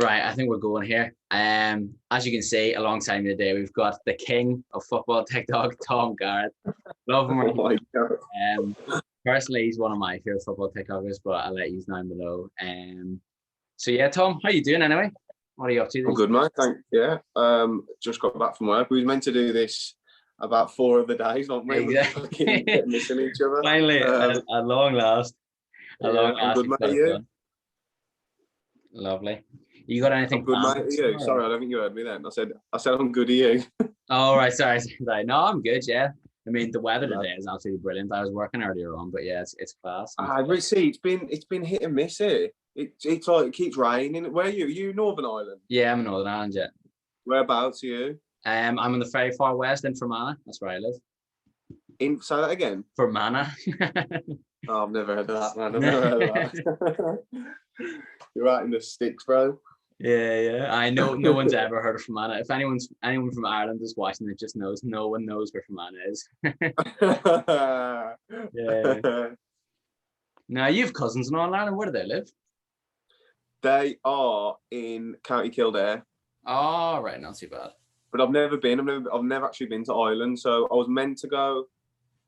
Right, I think we're going here. As you can see, alongside me today, we've got the king of football TikTok, Tom Garratt. Love him. Oh my God. Personally, he's one of my favorite football TikTokers, but I'll let you know below. So yeah, Tom, how you doing anyway? What are you up to? I'm good, mate. Thanks. Yeah. Just got back from work. We were meant to do this about 4 other days, not we? Exactly. We're missing each other. Finally, at long last. I'm good, mate. Are you? Lovely. You got anything? I'm good, mate. Are you? Sorry, I don't think you heard me then. I said I'm good. Are you? Oh, right. Sorry. No, I'm good. Yeah. I mean, the weather today is absolutely brilliant. I was working earlier on, but yeah, it's class. See, it's been hit and miss here. It's like it keeps raining. Where are you? Are you Northern Ireland? Yeah, I'm in Northern Ireland. Yeah. Whereabouts are you? I'm in the very far west in Fermanagh. That's where I live. Say that again. Fermanagh. Oh, I've never heard of that, man. I've never heard of that. You're right in the sticks, bro. Yeah. I know no one's ever heard of Fermanagh. If anyone from Ireland is watching it, just knows no one knows where Fermanagh is. Yeah. Now you've cousins in Ireland. Where do they live? They are in County Kildare. Oh, right, not too bad. But I've never been. I've never actually been to Ireland. So I was meant to go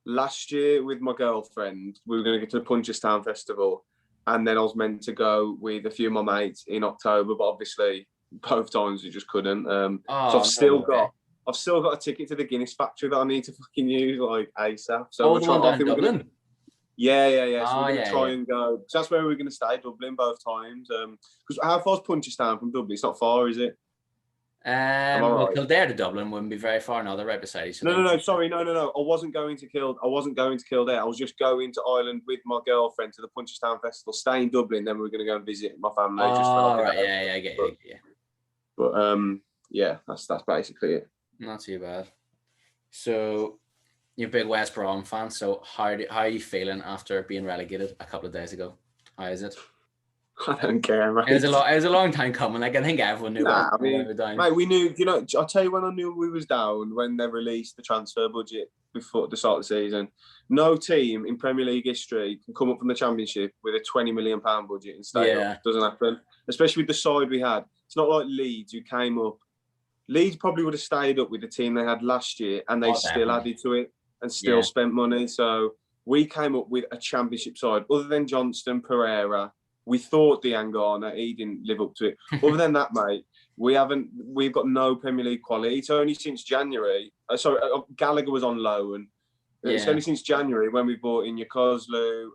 last year with my girlfriend. We were going to go to the Punchestown Festival, and then I was meant to go with a few of my mates in October. But obviously, both times we just couldn't. So I've still got a ticket to the Guinness factory that I need to fucking use like ASAP. So the one down in Dublin. Yeah. So we're going to try and go. So that's where we're going to stay, Dublin, both times. Because how far's Punchestown from Dublin? It's not far, is it? Well, Kildare to Dublin wouldn't be very far. No, they're right beside each other. No. Sorry, no. I wasn't going to Kildare. I was just going to Ireland with my girlfriend to the Punchestown Festival, stay in Dublin. Then we were going to go and visit my family. Right. Yeah, I get you. But yeah, that's basically it. Not too bad. So you're a big West Brom fan. So how are you feeling after being relegated a couple of days ago? How is it? I don't care, mate. It was a long time coming. Like I think everyone knew. Mate, we knew. You know, I'll tell you when I knew we was down when they released the transfer budget before the start of the season. No team in Premier League history can come up from the Championship with a £20 million budget and stay up. It doesn't happen, especially with the side we had. It's not like Leeds who came up. Leeds probably would have stayed up with the team they had last year, and they still added to it and still spent money. So we came up with a Championship side, other than Johnston, Pereira. We thought Diangana, he didn't live up to it. Other than that, mate, we've got no Premier League quality. It's only since January. Gallagher was on loan. It's only since January when we bought in Yokozlu,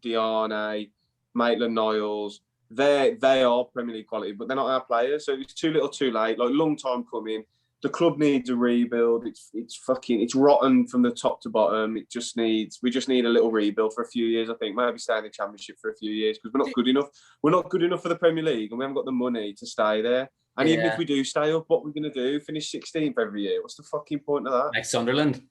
Diane, Maitland-Niles. They are Premier League quality, but they're not our players. So it's too little, too late. Like long time coming. The club needs a rebuild. It's rotten from the top to bottom. We just need a little rebuild for a few years. I think maybe stay in the Championship for a few years because we're not good enough. We're not good enough for the Premier League, and we haven't got the money to stay there. And even if we do stay up, what we're going to do? Finish 16th every year? What's the fucking point of that? Like Sunderland.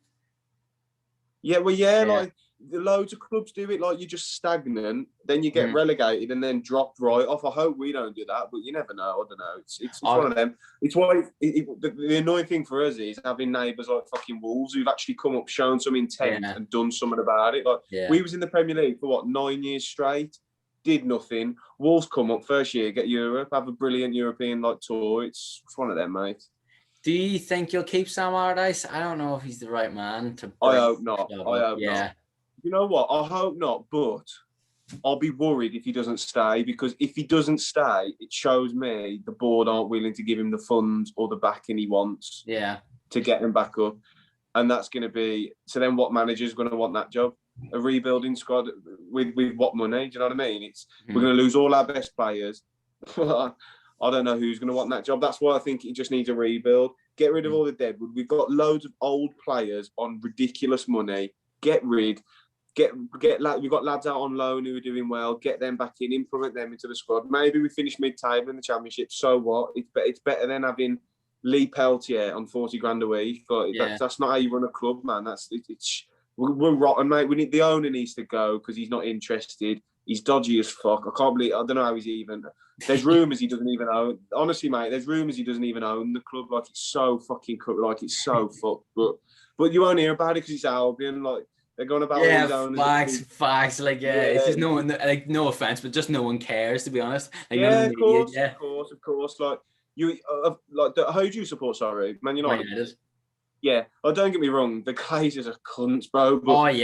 Yeah, like loads of clubs do it. Like you're just stagnant, then you get relegated and then dropped right off. I hope we don't do that, but you never know. I don't know. It's one of them. It's why the annoying thing for us is having neighbours like fucking Wolves who've actually come up, shown some intent and done something about it. Like we was in the Premier League for 9 years straight, did nothing. Wolves come up first year, get Europe, have a brilliant European tour. It's one of them, mate. Do you think you'll keep Sam Allardyce? I don't know if he's the right man to. I hope not. Not. You know what? I hope not, but I'll be worried if he doesn't stay, because if he doesn't stay, it shows me the board aren't willing to give him the funds or the backing he wants to get him back up. And that's going to be... So then what manager's going to want that job? A rebuilding squad with what money? Do you know what I mean? We're going to lose all our best players. I don't know who's going to want that job. That's why I think he just needs a rebuild. Get rid of all the deadwood. We've got loads of old players on ridiculous money. We've got lads out on loan who are doing well. Get them back in, implement them into the squad. Maybe we finish mid-table in the Championship. So what? It's better than having Lee Peltier on 40 grand a week. But that's not how you run a club, man. We're rotten, mate. The owner needs to go because he's not interested. He's dodgy as fuck. I don't know how he's even. There's rumours he doesn't even own. Honestly, mate, there's rumours he doesn't even own the club. Like it's so fucking cooked. Like it's so fucked. But you won't hear about it because it's Albion. Like They're going about all these owners. Facts. Like, it's just no one. Like, no offense, but just no one cares, to be honest. Like, none of the media. Of course. Like who do you support? Sorry, Man United. Man United. Yeah, don't get me wrong. The Glazers are cunts, bro. But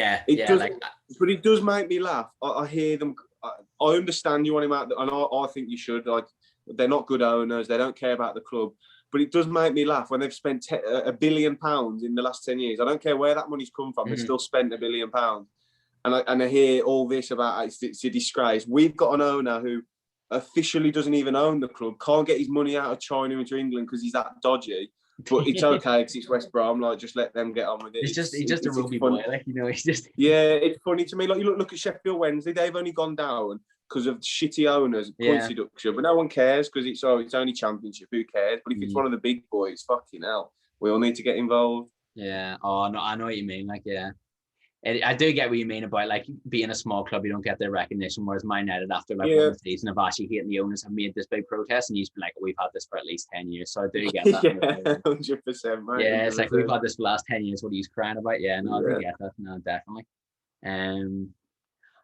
but it does make me laugh. I hear them. I understand you want him out, and I think you should. Like, they're not good owners. They don't care about the club. But it does make me laugh when they've spent £1 billion in the last 10 years. I don't care where that money's come from. They've still spent £1 billion. And I hear all this about it's a disgrace. We've got an owner who officially doesn't even own the club, can't get his money out of China into England because he's that dodgy. But it's okay because it's West Brom. Like, just let them get on with it. He's just a rugby boy. Like, he's just. Yeah, it's funny to me. Like, you look at Sheffield Wednesday. They've only gone down because of shitty owners, point seduction. But no one cares because it's only Championship. Who cares? But if it's one of the big boys, fucking hell, we all need to get involved. Yeah. Oh no, I know what you mean. Like, yeah. I do get what you mean about, like, being a small club, you don't get their recognition. Whereas Man United, after one season of actually hating the owners, have made this big protest, and he's been like, we've had this for at least 10 years. So I do get that. 100%, man. Yeah, it's like, we've had this for the last 10 years. What he's crying about? Yeah, no, I do get that. No, definitely.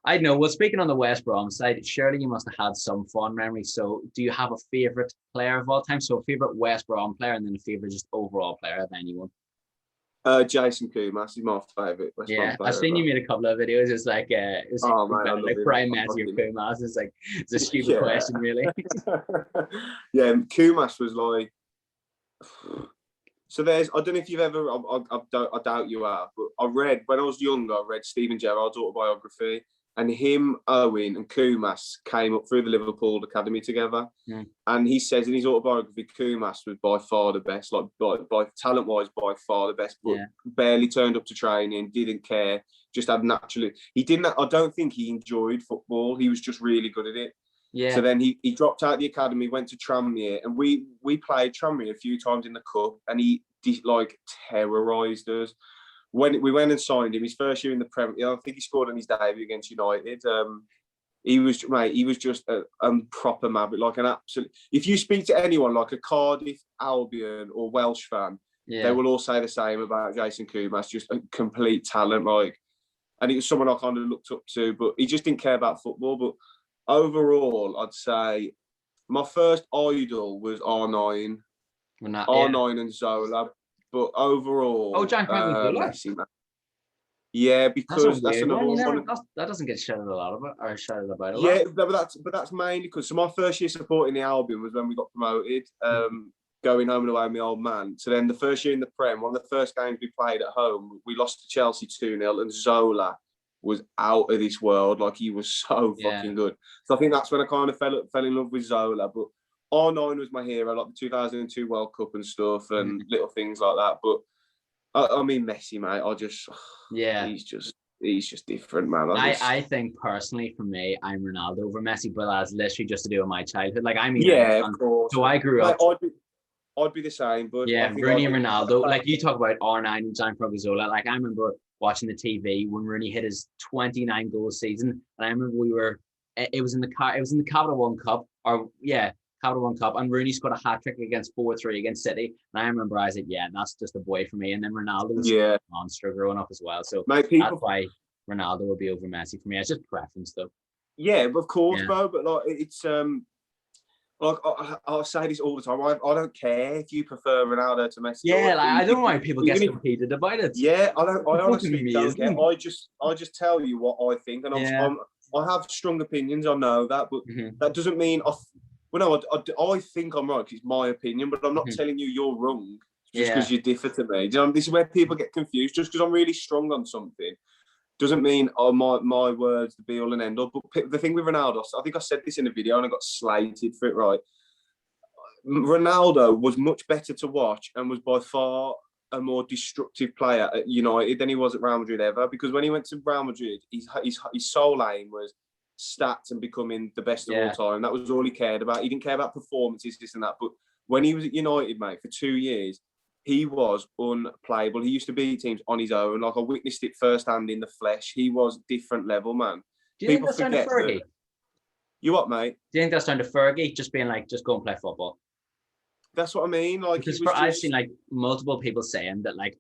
I know. Well, speaking on the West Brom side, surely you must have had some fond memories. So, do you have a favorite player of all time? So, a favorite West Brom player, and then a favorite just overall player of anyone? Jason Kumas is my favourite. I've seen you made a couple of videos. It's like, prime Messi or Kumas. It's a stupid question, really. Yeah, Kumas was like. So I don't know if you've ever. I doubt you have, but when I was younger, I read Steven Gerrard's autobiography, and him, Owen, and Kumas came up through the Liverpool academy together. And he says in his autobiography, Kumas was by far the best, like by talent-wise, by far the best, but barely turned up to training, didn't care, just had naturally. He didn't. I don't think he enjoyed football. He was just really good at it. Yeah. So then he dropped out of the academy, went to Tranmere, and we played Tranmere a few times in the cup, and he terrorised us. When we went and signed him, his first year in the Premier, I think he scored on his debut against United. He was just a proper maverick, like an absolute. If you speak to anyone like a Cardiff, Albion, or Welsh fan, they will all say the same about Jason Kumas, just a complete talent. Like, and he was someone I kind of looked up to, but he just didn't care about football. But overall, I'd say my first idol was R9. R9 and Zola. But overall, Messi, man. Yeah, because that's another one. That doesn't get shouted about a lot. Yeah, but that's mainly because my first year supporting the Albion was when we got promoted, going home and away with my old man. So then the first year in the Prem, one of the first games we played at home, we lost to Chelsea 2-0, and Zola was out of this world. Like, he was so fucking good. So I think that's when I kind of fell in love with Zola. But R9 was my hero, like the 2002 World Cup and stuff, and little things like that. But I mean, Messi, mate, he's just different, man. I think personally, for me, I'm Ronaldo over Messi, but that's literally just to do with my childhood. Like, I mean, of course. So I grew up. I'd be the same, but Rooney and Ronaldo. Like, you talk about R9 and Gianfranco Zola. Like, I remember watching the TV when Rooney hit his 29 goal season, and I remember it was in the Capital One Cup, Capital One Cup, and Rooney scored a hat-trick against 4-3 against City. And I remember I said, that's just a boy for me. And then Ronaldo was a monster growing up as well. So that's why Ronaldo would be over Messi for me. It's just preference, though. Yeah, of course, bro. But like, it's like I'll say this all the time. I don't care if you prefer Ronaldo to Messi. Yeah, I don't know why people get so heated about it. Yeah, I honestly don't care. I just tell you what I think, and I have strong opinions. I know that, but that doesn't mean I think I'm right because it's my opinion, but I'm not telling you you're wrong just because you differ to me. This is where people get confused. Just because I'm really strong on something doesn't mean my words the be all and end all. But the thing with Ronaldo, I think I said this in a video and I got slated for it, right? Ronaldo was much better to watch and was by far a more destructive player at United than he was at Real Madrid ever, because when he went to Real Madrid, his sole aim was stats and becoming the best of all time. That was all he cared about. He didn't care about performances, this and that. But when he was at United, mate, for 2 years, he was unplayable. He used to beat teams on his own. Like, I witnessed it firsthand in the flesh. He was different level, man. Do you think that's down to Fergie? You what, mate? Do you think that's down to Fergie just being like, just go and play football? That's what I mean. Like, because I've seen like multiple people saying that like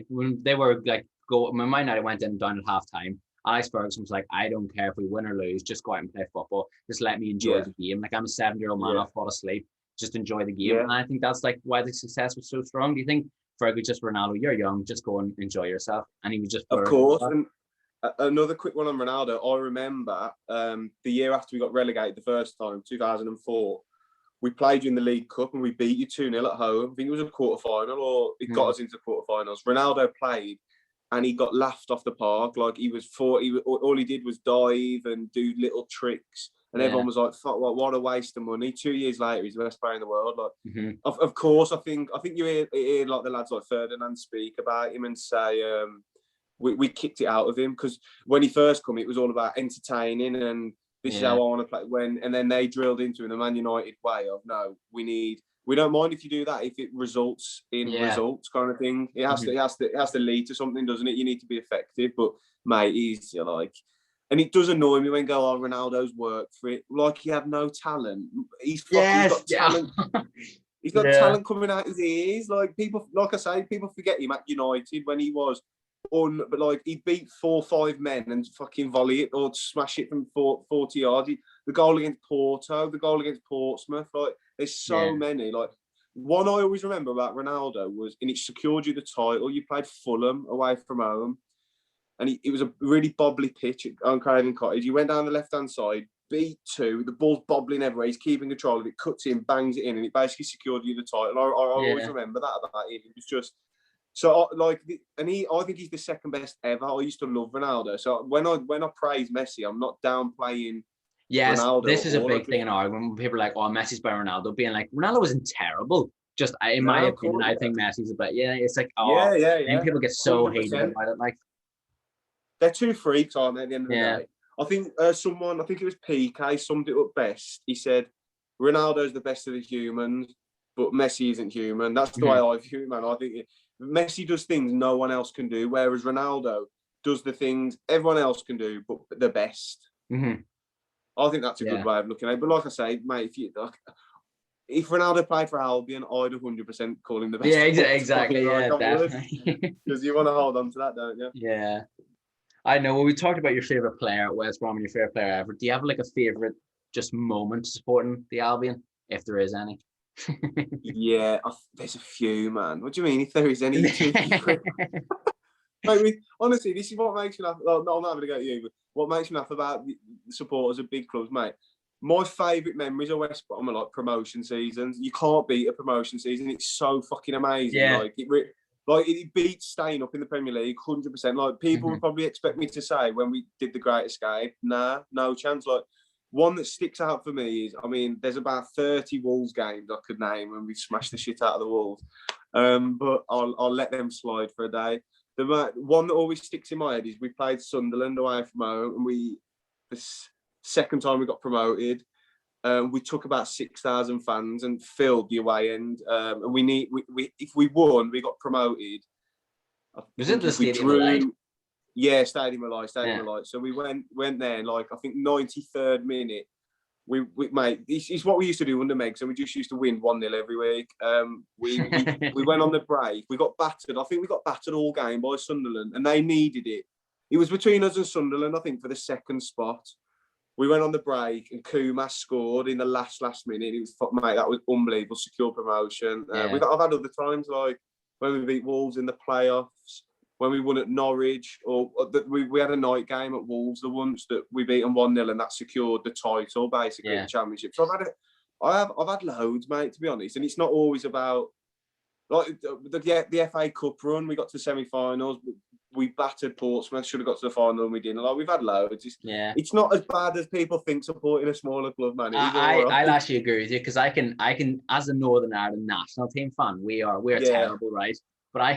when they were like go. My night I went in down at half time. Alex Ferguson was like, I don't care if we win or lose, just go out and play football. Just let me enjoy the game. Like I'm a 7-year-old man, I'll fall asleep. Just enjoy the game. And I think that's like why the success was so strong. Do you think Fergie just Ronaldo, you're young, just go and enjoy yourself? And he was just of course. And another quick one on Ronaldo. I remember the year after we got relegated the first time, 2004. We played you in the League Cup and we beat you 2-0 at home. I think it was a quarter-final or it got us into quarter-finals. Ronaldo played and he got laughed off the park. Like he was all he did was dive and do little tricks. And everyone was like, "Fuck, what a waste of money." 2 years later, he's the best player in the world. Like, of course, I think you hear like the lads like Ferdinand speak about him and say, we kicked it out of him because when he first come, it was all about entertaining and this is how I want to play. And then they drilled into him the Man United way of no, we don't mind if you do that if it results in results kind of thing. It has to lead to something, doesn't it? You need to be effective. But mate, he's like, and it does annoy me when go, oh, Ronaldo's worked for it. Like he had no talent. He's got talent. He's got talent coming out his ears. Like people, like I say, people forget him at United when he was but like he beat 4 or 5 men and fucking volley it or smash it from 40 yards. The goal against Porto, the goal against Portsmouth. Like there's so many. Like one I always remember about Ronaldo was, and it secured you the title. You played Fulham away from home, and it was a really bobbly pitch on Craven Cottage. You went down the left-hand side, beat 2, the ball's bobbling everywhere. He's keeping control of it, cuts in, bangs it in, and it basically secured you the title. I always remember that about him. It was just. So, I think he's the second best ever. I used to love Ronaldo. So when I praise Messi, I'm not downplaying Ronaldo. This is a big thing in argument when people are like, "Oh, Messi's better than Ronaldo," being like, "Ronaldo wasn't terrible." Just in my opinion, I think Messi's a bit. It's like, and people get so hated about it. Like they're two freaks, aren't they? At the end of the day, I think I think it was PK summed it up best. He said, "Ronaldo's the best of the humans, but Messi isn't human." That's the way I view it, man. I think Messi does things no one else can do, whereas Ronaldo does the things everyone else can do, but the best. I think that's a good way of looking at it. But like I say, mate, if Ronaldo played for Albion, I'd 100% call him the best. Yeah, exactly. Definitely. Because you want to hold on to that, don't you? Yeah. I know. Well, we talked about your favorite player at West Brom and your favorite player ever. Do you have like a favorite just moment supporting the Albion, if there is any? There's a few, man. What do you mean if there is any? Mate, honestly, this is what makes me laugh. Well, no, I'm not having to go at you, but what makes me laugh about the supporters of big clubs, mate. My favourite memories of West Brom are like promotion seasons. You can't beat a promotion season. It's so fucking amazing. Like it beats staying up in the Premier League 100%. Like people would probably expect me to say when we did the Great Escape, nah, no chance. Like one that sticks out for me is, I mean, there's about 30 Wolves games I could name and we smashed the shit out of the Wolves. But I'll let them slide for a day. The one that always sticks in my head is we played Sunderland away from home, and the second time we got promoted, we took about 6,000 fans and filled the away end. And if we won, we got promoted. Was it the Stadium of Light? Yeah, Stadium of Light. So we went there, like I think 93rd minute. We mate, it's what we used to do under Meg. So we just used to win 1-0 every week. We went on the break. We got battered. I think we got battered all game by Sunderland, and they needed it. It was between us and Sunderland, I think, for the second spot. We went on the break, and Kumas scored in the last minute. It was mate, that was unbelievable. Secure promotion. I've had other times like when we beat Wolves in the playoffs. When we won at Norwich, or we had a night game at Wolves the once that we beat them 1-0 and that secured the title basically the championship. So I've had loads, mate, to be honest, and it's not always about like the FA Cup run. We got to the semi-finals. We battered Portsmouth. Should have got to the final and we didn't. Like we've had loads. It's not as bad as people think supporting a smaller club, man. I'll actually agree with you because I can as a Northern Ireland national team fan, we're terrible, right? But I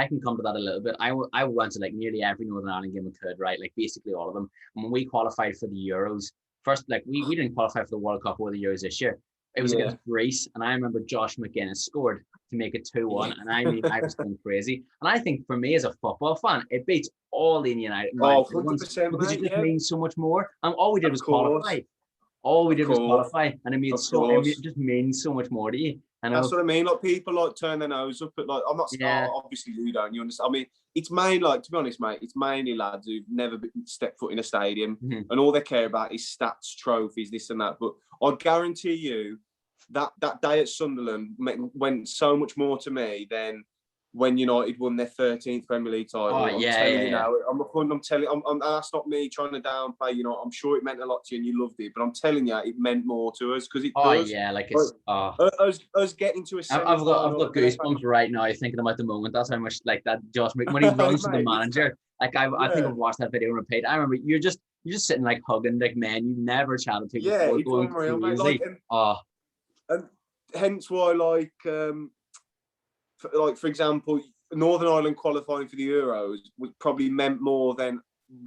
can come to that a little bit. I went to like nearly every Northern Ireland game we could, right? Like basically all of them. And when we qualified for the Euros, first, like we didn't qualify for the World Cup or the Euros this year. It was against Greece, and I remember Josh McGuinness scored to make it 2-1, and I mean I was going crazy. And I think for me as a football fan, it beats all the United. 100%, because it just means so much more. And all we did was qualify. all we Of did was course, qualify, and of it course. just means so much more to you. And That's what I mean. Like people like turn their nose up at like I'm not yeah, obviously you don't. You understand? I mean, it's mainly like to be honest, mate. It's mainly lads who've never stepped foot in a stadium, and all they care about is stats, trophies, this and that. But I guarantee you that day at Sunderland went so much more to me than when United won their 13th Premier League title. oh I'm yeah, telling yeah, you yeah. now. I'm telling. That's not me trying to downplay. I'm sure it meant a lot to you and you loved it, but I'm telling you, it meant more to us because it Oh does. yeah, like Like, it's us getting to a I've semi-final. got goosebumps right now thinking about the moment. That's how much like that Josh when he runs to the Mate, manager. Like I think yeah, I've watched that video on repeat. I remember you're just sitting like hugging like men you've never chatted to yeah, before, it's going unreal, mate. crazy. Oh And hence why, for example, Northern Ireland qualifying for the Euros would probably meant more than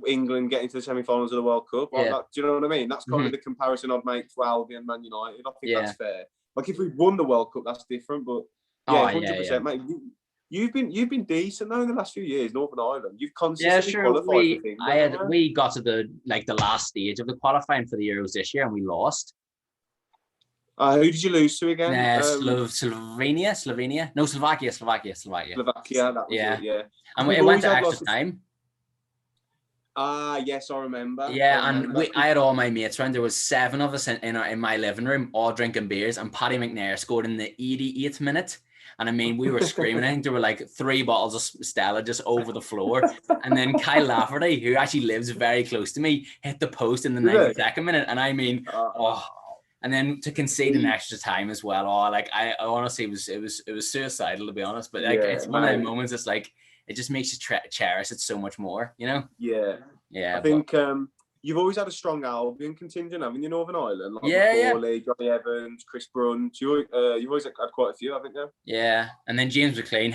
England getting to the semi-finals of the World Cup. Like yeah, that, do you know what I mean? That's kind of the comparison I'd make to Albion and Man United. I think yeah. that's fair. Like if we won the World Cup, that's different. But Oh yeah, yeah, yeah. 100%, mate. You've been decent though in the last few years, Northern Ireland. You've Yeah, consistently sure. qualified for things. We got to the last stage of the qualifying for the Euros this year and we lost. Who did you lose to again? Slovenia. No, Slovakia. Slovakia. That was Yeah. it. Yeah. And We've it went always to had extra time. Yes, I remember. Yeah, and I had all my mates around. There was 7 of us in my living room, all drinking beers, and Paddy McNair scored in the 88th minute. And I mean, we were screaming. I think there were like 3 bottles of Stella just over the floor. And then Kyle Lafferty, who actually lives very close to me, hit the post in the 92nd minute. And I mean, and then to concede an extra time as well. I honestly it was suicidal, to be honest. But like it's one of the moments. It's like it just makes you cherish it so much more, Yeah. Yeah. I think you've always had a strong Albion contingent, haven't you, Northern Ireland? Like McCauley, Johnny Evans, Chris Brunt. You've always had quite a few, haven't you? Yeah, and then James McLean.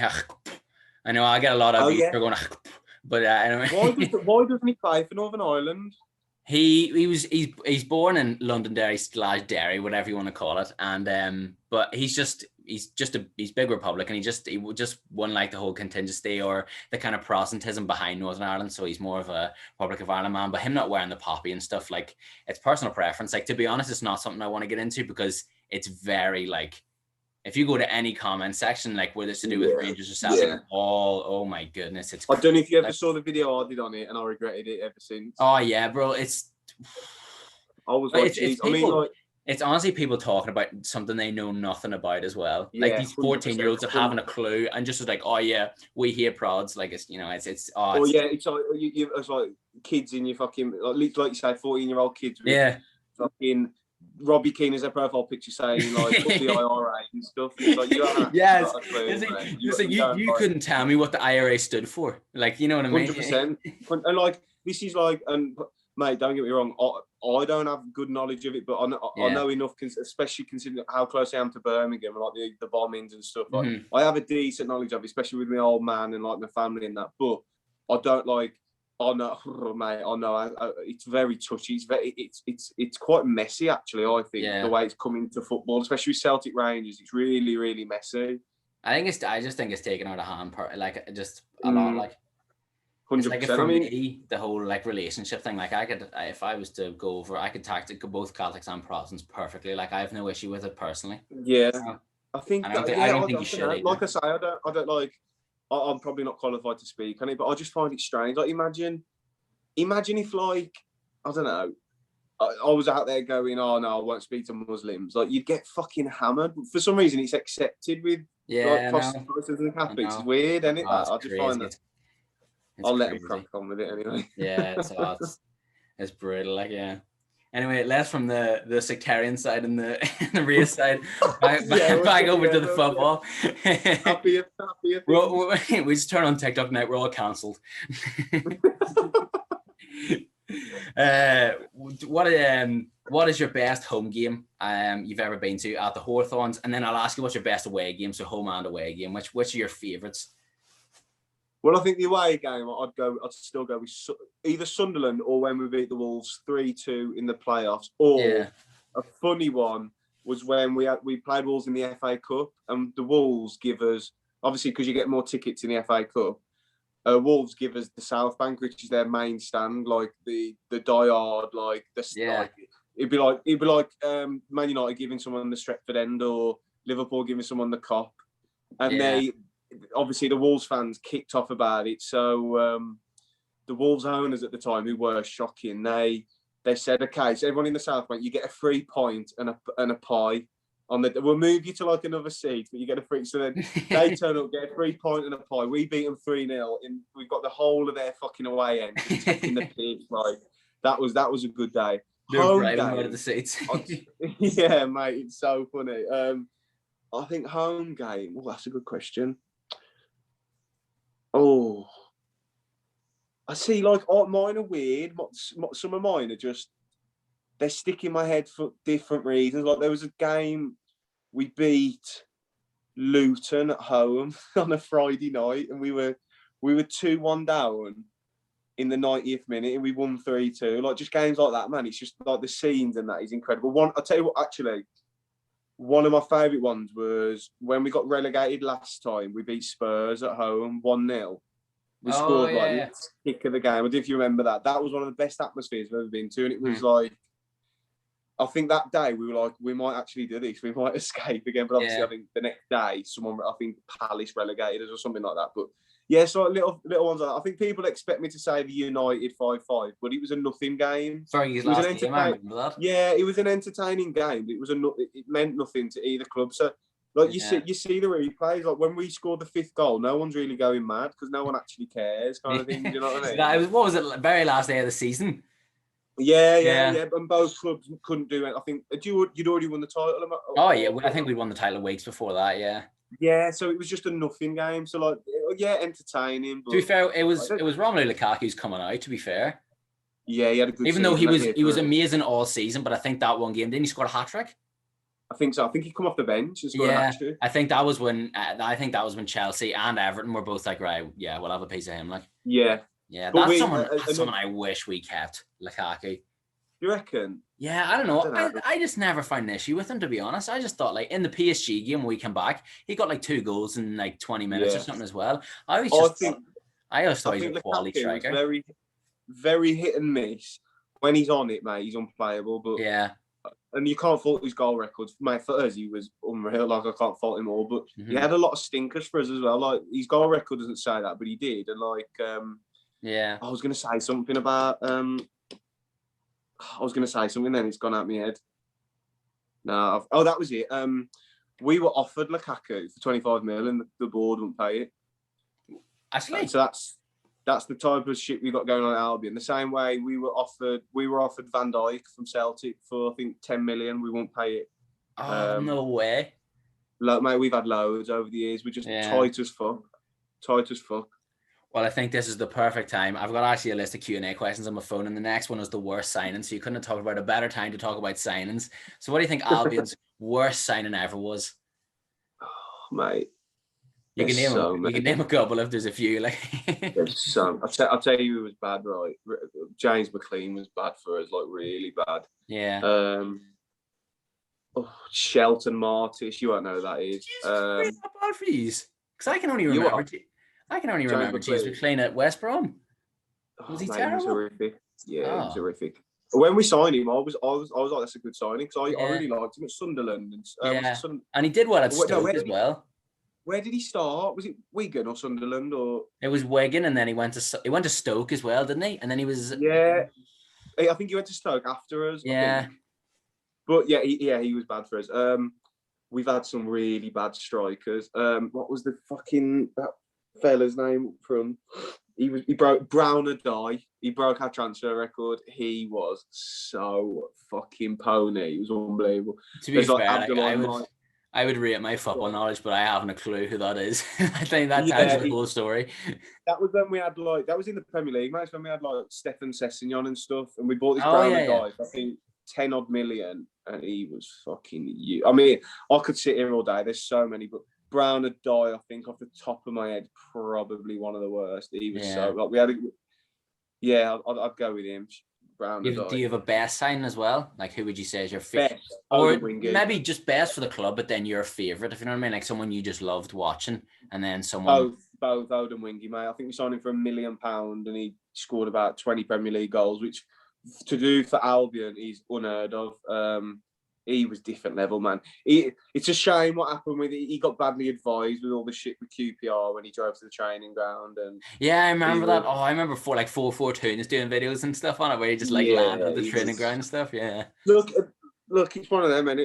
I know I get a lot of beef for going, but anyway. Why doesn't he play for Northern Ireland? He's born in Londonderry / Derry, whatever you want to call it, and but he's big Republican. He just won like the whole contingency or the kind of Protestantism behind Northern Ireland, so he's more of a Republic of Ireland man. But him not wearing the poppy and stuff, like it's personal preference. Like to be honest, it's not something I want to get into because it's very like. If you go to any comment section, like where it's to do with Rangers or Celtic, oh my goodness, it's. I don't know if you ever saw the video I did on it, and I regretted it ever since. Oh yeah, bro, it's. I was like, it's honestly people talking about something they know nothing about as well. Like these 14-year-olds that haven't a clue and just like, oh yeah, we hear prods. Like it's it's like kids in your fucking like you say, 14-year-old kids. With fucking. Robbie Keane as a profile picture saying like what's the IRA and stuff. It's like you couldn't tell me what the IRA stood for. Like you know what I mean? 100%. And like this is like mate, don't get me wrong. I don't have good knowledge of it, but I know enough, especially considering how close I am to Birmingham and like the bombings and stuff. Like I have a decent knowledge of it, especially with my old man and like my family and that. But I don't like. Oh no, mate! Oh no, it's very touchy. It's quite messy actually. I think the way it's coming to football, especially with Celtic Rangers, it's really really messy. I just think it's taken out of hand. Like just a lot. Like 100%. Like for me, the whole like relationship thing. Like if I was to go over, I could tactic both Catholics and Protestants perfectly. Like I have no issue with it personally. Yeah, I think. I don't think you should. Like I say, I don't like. I'm probably not qualified to speak on it, but I just find it strange. Like, imagine if, like, I don't know, I was out there going, oh no, I won't speak to Muslims. Like, you'd get fucking hammered. For some reason, it's accepted with like Protestants and Catholics. It's weird, isn't it? I just find that. I'll let them crack on with it anyway. Yeah, it's brutal. Like, yeah. Anyway, less from the sectarian side and the race side, back over to the football. Happier. We just turn on TikTok now. We're all cancelled. What is your best home game you've ever been to at the Hawthorns? And then I'll ask you what's your best away game, so home and away game. Which are your favourites? Well, I think the away game, I'd still go with either Sunderland or when we beat the Wolves 3-2 in the playoffs. Or a funny one was when we played Wolves in the FA Cup, and the Wolves give us, obviously because you get more tickets in the FA Cup, Wolves give us the South Bank, which is their main stand, like the diehard, like the like it'd be like Man United giving someone the Stretford end or Liverpool giving someone the Kop, and they obviously the Wolves fans kicked off about it. So the Wolves owners at the time, who were shocking, they said, okay, so everyone in the South went, you get a free point and a pie. We'll move you to like another seat, but you get a free. So then they turn up, get a 3 point and a pie. We beat them 3-0, and we've got the whole of their fucking away end just taking the piss. Like that was a good day. They're driving out of the seats. Yeah, mate, it's so funny. I think home game. Oh, that's a good question. Oh, I see. Like, mine are weird. Some of mine are just. They stick in my head for different reasons. Like there was a game we beat Luton at home on a Friday night, and we were 2-1 down in the 90th minute, and we won 3-2. Like just games like that, man. It's just like the scenes and that is incredible. I'll tell you what, actually, one of my favourite ones was when we got relegated last time. We beat Spurs at home 1-0. We scored the kick of the game. I don't know if you remember that. That was one of the best atmospheres I've ever been to, and it was like. I think that day we were like, we might actually do this. We might escape again. But obviously, I think the next day, I think Palace relegated us or something like that. But yeah, so little ones like that. I think people expect me to say the United 5-5, but it was a nothing game. Sorry, last game, I remember that. Yeah, it was an entertaining game. It meant nothing to either club. So like you see the replays. Like when we scored the 5th goal, no one's really going mad because no one actually cares, kind of thing. Do you know what I mean? What was it? Very last day of the season. Yeah. And both clubs couldn't do it. I think you'd already won the title. I think we won the title weeks before that. Yeah. Yeah, so it was just a nothing game. So like, entertaining. But to be fair, it was Romelu Lukaku's coming out. To be fair. Yeah, he had a good. Even though he was amazing all season, but I think that one game didn't he score a hat trick? I think so. I think he come off the bench and scored a hat trick. I think that was when Chelsea and Everton were both like, right, yeah, we'll have a piece of him. Like, yeah. Yeah, that's someone I wish we kept, Lukaku. You reckon? Yeah, I don't know. I just never found an issue with him, to be honest. I just thought, like, in the PSG game when we came back, he got like 2 goals in like 20 minutes or something as well. I always thought he was a quality striker. Very, very hit and miss. When he's on it, mate, he's unplayable. But yeah. And you can't fault his goal record. Mate, for us, he was unreal. Like, I can't fault him all. But he had a lot of stinkers for us as well. Like, his goal record doesn't say that, but he did. And, like... yeah, I was going to say something about. Then it's gone out of my head. No, that was it. We were offered Lukaku for 25 million, and the board wouldn't pay it. Actually, so that's the type of shit we got going on at Albion. The same way we were offered Van Dijk from Celtic for I think 10 million. We won't pay it. Oh, no way. Mate, we've had loads over the years. We're just tight as fuck. Well, I think this is the perfect time. I've got actually a list of Q&A questions on my phone, and the next one is the worst signing. So you couldn't have talked about a better time to talk about signings. So what do you think Albion's worst signing ever was? Oh, mate. You can name a couple if there's a few. Like there's some. I'll tell you who was bad, right? James McLean was bad for us, like really bad. Yeah. Shelton Martis, you won't know who that is. Not bad for these. Because I can only remember James McLean at West Brom. Was he terrible? He was horrific. Yeah, he was horrific. When we signed him, I was like, that's a good signing because I really liked him at Sunderland. And he did well at Stoke as well. Where did he start? Was it Wigan or Sunderland or? It was Wigan, and then he went to Stoke as well, didn't he? And then he was. Yeah, I think he went to Stoke after us. Yeah. But he was bad for us. We've had some really bad strikers. What was the fucking that fella's name from? He broke Brown or Die. He broke our transfer record. He was so fucking pony. He was unbelievable. To be fair, I would rate my football knowledge, but I haven't a clue who that is. I think that tells you the whole story. That was when we had that was in the Premier League match when we had Stefan Sessegnon and stuff, and we bought this Brown or Die for I think 10 odd million, and he was fucking. I mean, I could sit here all day. There's so many, but Brown or Die, I think off the top of my head, probably one of the worst. He was I'd go with him. Brown or Die. Do you have a best sign as well? Like, who would you say is your favorite? Or maybe just best for the club, but then your favorite, if you know what I mean? Like someone you just loved watching, and then someone. Both Odin Wingy, mate. I think we signed him for £1 million, and he scored about 20 Premier League goals, which to do for Albion is unheard of. He was different level, man. It's a shame what happened with it. He got badly advised with all the shit with QPR when he drove to the training ground. And yeah, I remember that. Oh, I remember 442 is doing videos and stuff on it where he just like landed at the training ground and stuff. Yeah. Look, it's one of them, man.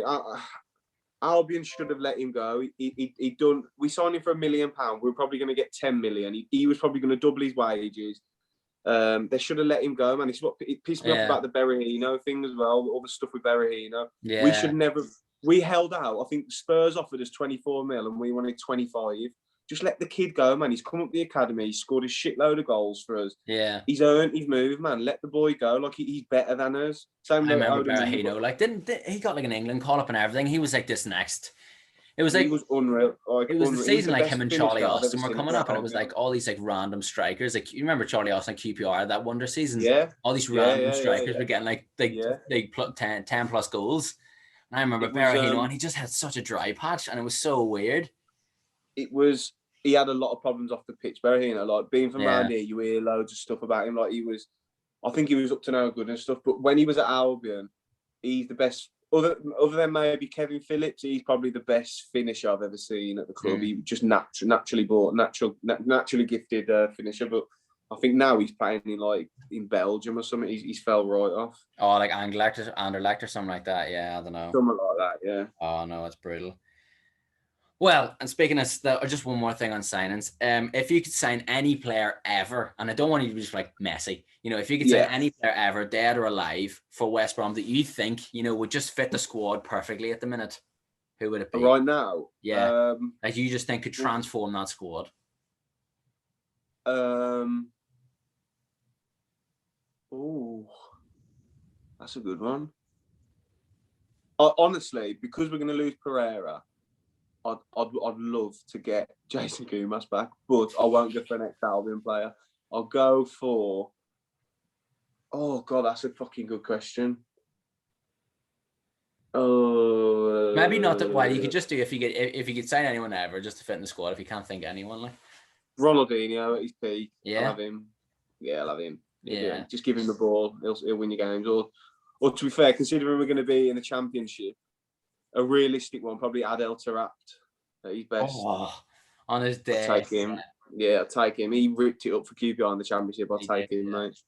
Albion should have let him go. He done. We signed him for £1 million. We were probably going to get 10 million. He was probably going to double his wages. They should have let him go, man. It's what it pissed me off about the Berahino thing as well. All the stuff with Berahino. Yeah. We should never. We held out. I think Spurs offered us 24 mil, and we wanted 25. Just let the kid go, man. He's come up the academy. He scored a shitload of goals for us. Yeah. He's earned his move, man. Let the boy go. Like he's better than us. Same I remember Berahino. Like, didn't he got like an England call up and everything? He was like this next. It was like, he was unreal. Like, it was unreal. the season like him and Charlie Austin were seen coming up, and it was like all these like random strikers. Like, you remember Charlie Austin at QPR that wonder season? Yeah. All these random strikers were getting like 10 plus goals. And I remember Berahino, and he just had such a dry patch, and it was so weird. He had a lot of problems off the pitch, Berahino. Like, being from around here, you hear loads of stuff about him. Like, I think he was up to no good and stuff. But when he was at Albion, he's the best. Other than maybe Kevin Phillips, he's probably the best finisher I've ever seen at the club. He just naturally gifted finisher. But I think now he's playing in Belgium or something. He's fell right off. Oh, like Anderlecht or something like that. Yeah, I don't know. Something like that. Yeah. Oh no, it's brutal. Well, and speaking of just one more thing on signings. If you could sign any player ever, and I don't want you to be just like Messi, if you could sign any player ever, dead or alive, for West Brom that you think, would just fit the squad perfectly at the minute, who would it be? Right now? Yeah. Like you just think could transform that squad? Oh, that's a good one. Honestly, because we're going to lose Pereira, I'd love to get Jason Kumas back, but I won't go for an ex-Albion player. I'll go for. Oh God, that's a fucking good question. Maybe not that. Well, you could just do if you could sign anyone ever just to fit in the squad. If you can't think of anyone, like Ronaldinho at his peak. Yeah, I'll have him. Yeah, I'll have him. Yeah, just give him the ball. He'll win your games. Or to be fair, considering we're going to be in the Championship, a realistic one, probably Adel Taarabt at his best. Oh, on his day. I'll take him. Yeah, I'll take him. He ripped it up for QPR in the Championship. I'll take him, mate.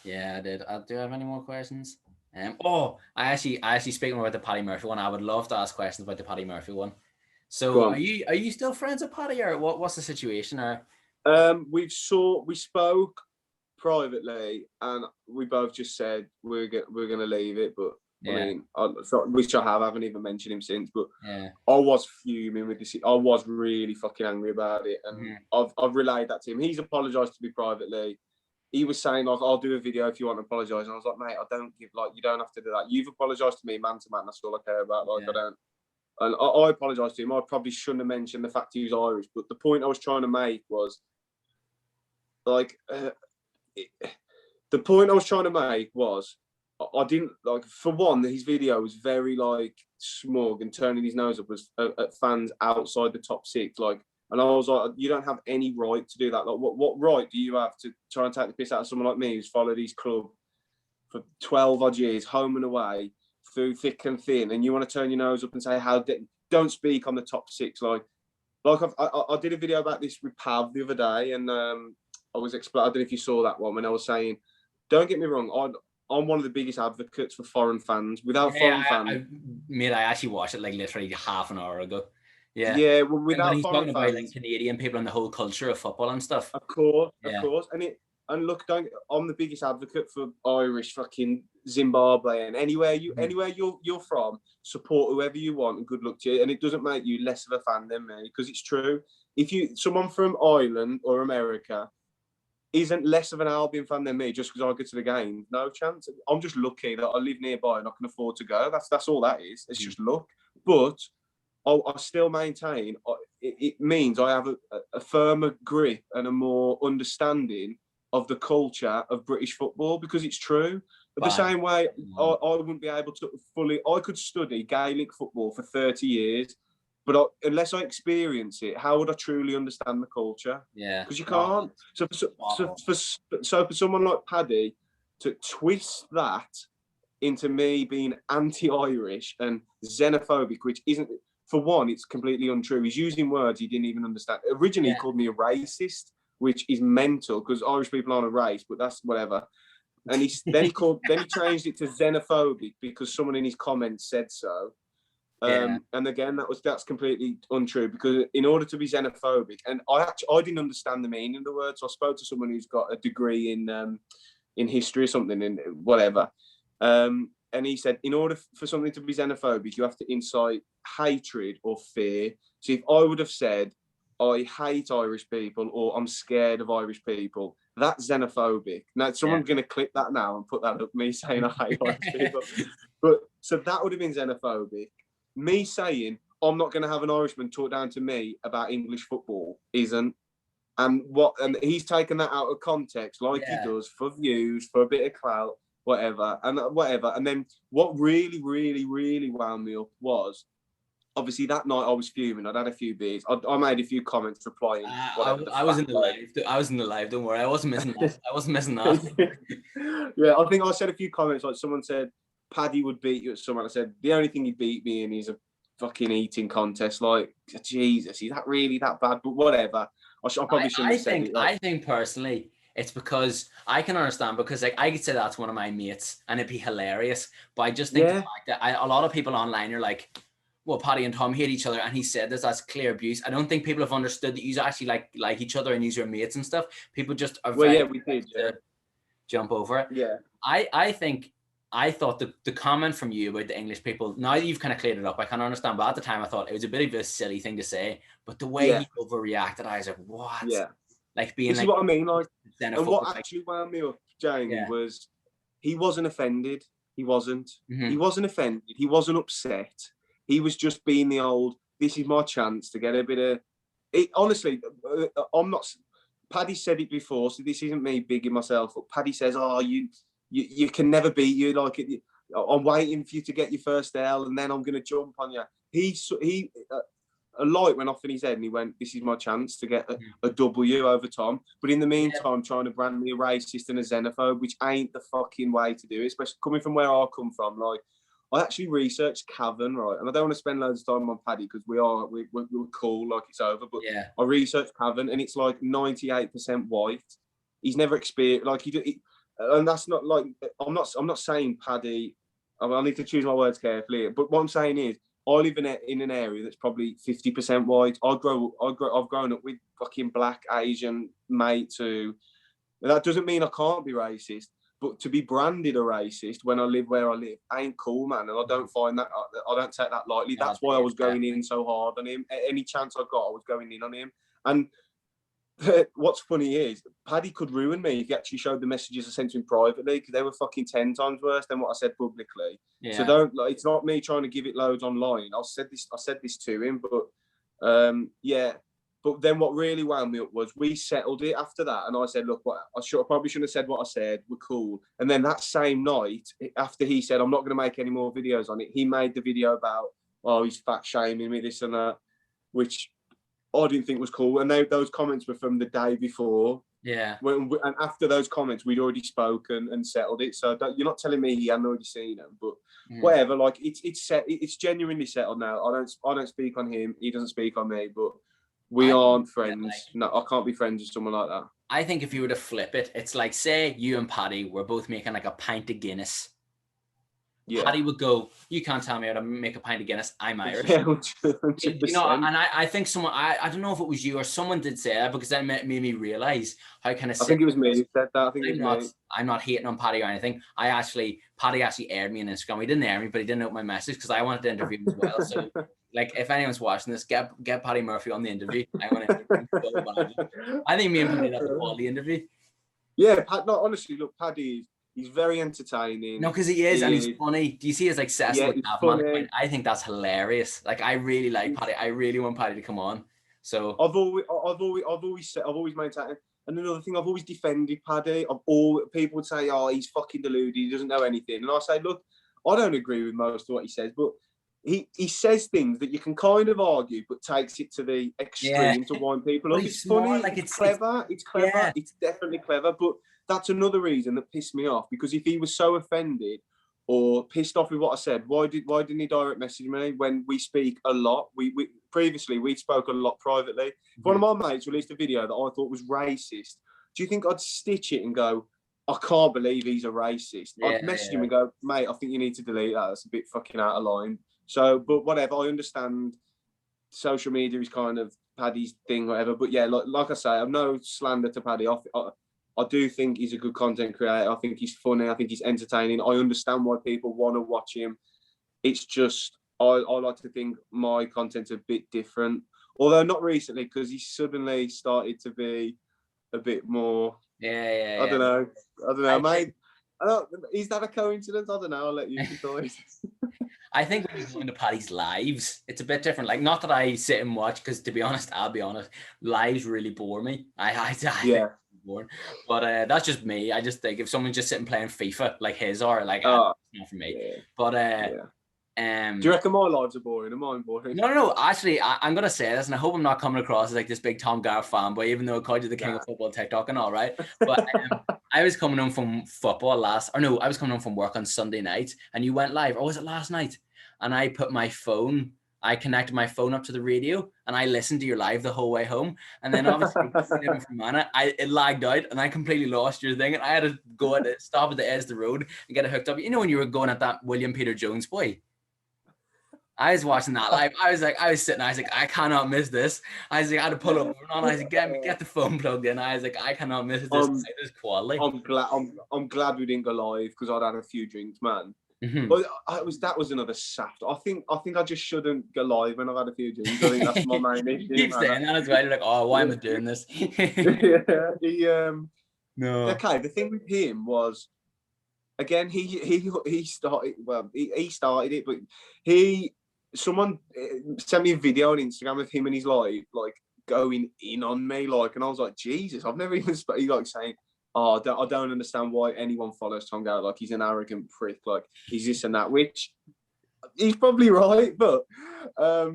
Yeah, I did. Do I have any more questions? I actually speaking about the Paddy Murphy one, I would love to ask questions about the Paddy Murphy one. So are you still friends with Paddy, or what's the situation? Or we spoke privately, and we both just said we're gonna leave it, but I mean, which I haven't even mentioned him since, but I was fuming with this. I was really fucking angry about it, and I've relayed that to him. He's apologised to me privately. He was saying, like, I'll do a video if you want to apologise. And I was like, mate, I don't give, you don't have to do that. You've apologised to me man to man. That's all I care about. I don't. And I apologise to him. I probably shouldn't have mentioned the fact he was Irish, but the point I was trying to make was, the point I was trying to make was, I didn't, for one, his video was very, smug and turning his nose up at fans outside the top six, and I was like, you don't have any right to do that. What right do you have to try and take the piss out of someone like me who's followed his club for 12 odd years, home and away, through thick and thin, and you want to turn your nose up and say, don't speak on the top six. I did a video about this with Pav the other day, and I don't know if you saw that one, when I was saying, don't get me wrong, I'm one of the biggest advocates for foreign fans. Without foreign fans... I actually watched it literally half an hour ago. Yeah, well, without he's foreign talking fans, about Canadian people and the whole culture of football and stuff. Of course. And look, I'm the biggest advocate for Irish, fucking Zimbabwe, and anywhere you're from, support whoever you want, and good luck to you. And it doesn't make you less of a fan than me, because it's true. If someone from Ireland or America isn't less of an Albion fan than me just because I go to the game, no chance. I'm just lucky that I live nearby and I can afford to go. That's all that is. It's just luck. But I still maintain it means I have a firmer grip and a more understanding of the culture of British football, because it's true. But the same way, I wouldn't be able to I could study Gaelic football for 30 years, but unless I experience it, how would I truly understand the culture? Yeah. Because you can't. So for someone like Paddy, to twist that into me being anti-Irish and xenophobic, which isn't, for one, it's completely untrue. He's using words he didn't even understand. Originally, he called me a racist, which is mental because Irish people aren't a race, but that's whatever. And then he changed it to xenophobic because someone in his comments said so. And again, that's completely untrue because in order to be xenophobic, and I didn't understand the meaning of the word, so I spoke to someone who's got a degree in history or something, in whatever. And he said, in order for something to be xenophobic, you have to incite hatred or fear. So if I would have said, I hate Irish people or I'm scared of Irish people, that's xenophobic. Now, someone's going to clip that now and put that up, me saying I hate Irish people. But so that would have been xenophobic. Me saying, I'm not going to have an Irishman talk down to me about English football isn't. And he's taken that out of context, like he does, for views, for a bit of clout, whatever. And then what really, really, really wound me up was, obviously that night I was fuming. I'd had a few beers. I made a few comments replying. I was in the live. I was in the live. Don't worry. I wasn't missing that. I wasn't missing that. Yeah, I think I said a few comments. Like someone said, Paddy would beat you at someone. I said, the only thing he'd beat me in is a fucking eating contest. Like, Jesus, is that really that bad? But whatever. I probably shouldn't have said it. Like, I think personally, it's because I can understand, because like I could say that to one of my mates and it'd be hilarious. But I just think the fact that a lot of people online are like, well, Paddy and Tom hate each other, and he said this as clear abuse. I don't think people have understood that you actually like each other and use your mates and stuff. People just are we did jump over it. Yeah. I thought the comment from you about the English people, now that you've kind of cleared it up, I can understand. But at the time, I thought it was a bit of a silly thing to say. But the way he overreacted, I was like, what? Yeah. Like being this like, is what I mean. Like, and what like, actually wound me up, Jamie, was he wasn't offended. He wasn't. Mm-hmm. He wasn't offended. He wasn't upset. He was just being the old, this is my chance to get a bit of it. Honestly, I'm not. Paddy said it before, so this isn't me bigging myself up. Paddy says, oh, you can never beat you. Like, I'm waiting for you to get your first L, and then I'm going to jump on you. A light went off in his head, and he went, this is my chance to get a W over Tom. But in the meantime, trying to brand me a racist and a xenophobe, which ain't the fucking way to do it, especially coming from where I come from. Like, I actually researched Cavan, right? And I don't want to spend loads of time on Paddy because we're cool, like it's over. But I researched Cavan, and it's like 98% white. He's never experienced, like and that's not like, I'm not saying Paddy. I need to choose my words carefully. But what I'm saying is, I live in an area that's probably 50% white. I've grown up with fucking black, Asian mates who. That doesn't mean I can't be racist. But to be branded a racist when I live where I live ain't cool, man. And I don't find that, I don't take that lightly. That's why I was going in so hard on him. Any chance I got, I was going in on him. And what's funny is, Paddy could ruin me if he actually showed the messages I sent to him privately, because they were fucking 10 times worse than what I said publicly. Yeah. So it's not me trying to give it loads online. I said this to him, but But then what really wound me up was we settled it after that. And I said, look, I probably shouldn't have said what I said. We're cool. And then that same night, after he said, I'm not going to make any more videos on it, he made the video about, oh, he's fat shaming me, this and that, which I didn't think was cool. And those comments were from the day before. Yeah. And after those comments, we'd already spoken and settled it. So you're not telling me he hadn't already seen them, but whatever. Like it's set. It's genuinely settled now. I don't speak on him. He doesn't speak on me, but we aren't friends. No, I can't be friends with someone like that. I think if you were to flip it, it's like, say you and Paddy were both making like a pint of Guinness. Yeah. Paddy would go, you can't tell me how to make a pint of Guinness. I'm Irish. Yeah, 100%. You know, and I think someone, I don't know if it was you or someone did say that, because that made me realize how kind of. I think it was me who said that. I think it was me. I'm not hating on Paddy or anything. Paddy actually aired me on Instagram. He didn't air me, but he didn't open my message because I wanted to interview him as well. So, like, if anyone's watching this, get Paddy Murphy on the interview. I want to interview him so bad. I think me and Paddy have a quality interview. Yeah, honestly, look, Paddy, he's very entertaining. No, because he is, and he's funny. Do you see his like Cecil Kavanagh? I think that's hilarious. Like, I really like Paddy. I really want Paddy to come on. So I've always maintained. And another thing, I've always defended Paddy. People would say, "Oh, he's fucking deluded. He doesn't know anything." And I say, "Look, I don't agree with most of what he says, but he says things that you can kind of argue, but takes it to the extreme to wind people up. It's funny. Like, it's clever. It's clever. Yeah. It's definitely clever, but." that's another reason that pissed me off, because if he was so offended or pissed off with what I said, why didn't he direct message me when we speak a lot? We previously we spoke a lot privately. If one of my mates released a video that I thought was racist, do you think I'd stitch it and go, I can't believe he's a racist? I'd message him and go, mate, I think you need to delete that. That's a bit fucking out of line. So, but whatever, I understand social media is kind of Paddy's thing, whatever. But yeah, like I say, I've no slander to Paddy. I do think he's a good content creator. I think he's funny. I think he's entertaining. I understand why people want to watch him. It's just, I like to think my content's a bit different. Although not recently, because he suddenly started to be a bit more... I don't know, mate. Is that a coincidence? I don't know. I'll let you decide. I think when you go into Paddy's lives, it's a bit different. Like, not that I sit and watch, because to be honest, lives really bore me. I think boring. But that's just me. I just think if someone's just sitting playing FIFA like his or like, it's not for me. Yeah. But do you reckon my lives are boring? Am I boring? No. Actually, I'm gonna say this, and I hope I'm not coming across as like this big Tom Garratt fanboy, even though I called you the king of football TikTok and all, right? But I was coming home from football I was coming home from work on Sunday night, and you went live, or was it last night? And I connected my phone up to the radio, and I listened to your live the whole way home. And then obviously it lagged out, and I completely lost your thing, and I had to go stop at the edge of the road and get it hooked up. You know when you were going at that William Peter Jones boy? I was watching that live. I was sitting, I was like, I cannot miss this. I was like, I had to pull up. I was like, get the phone plugged in. I was like, I cannot miss this. This quality. I'm glad we didn't go live, because I'd had a few drinks, man. Mm-hmm. But that was another saft. I think I just shouldn't go live when I've had a few drinks. I think that's my main issue. Keep saying that as well. You're like, oh, why am I doing this? No. Okay, the thing with him was, again, he started. Well, he started it, but someone sent me a video on Instagram of him and his live, like going in on me, like, and I was like, Jesus, I've never even like saying, oh, I don't understand why anyone follows Tom Garratt. Like, he's an arrogant prick. Like, he's this and that, which he's probably right, but I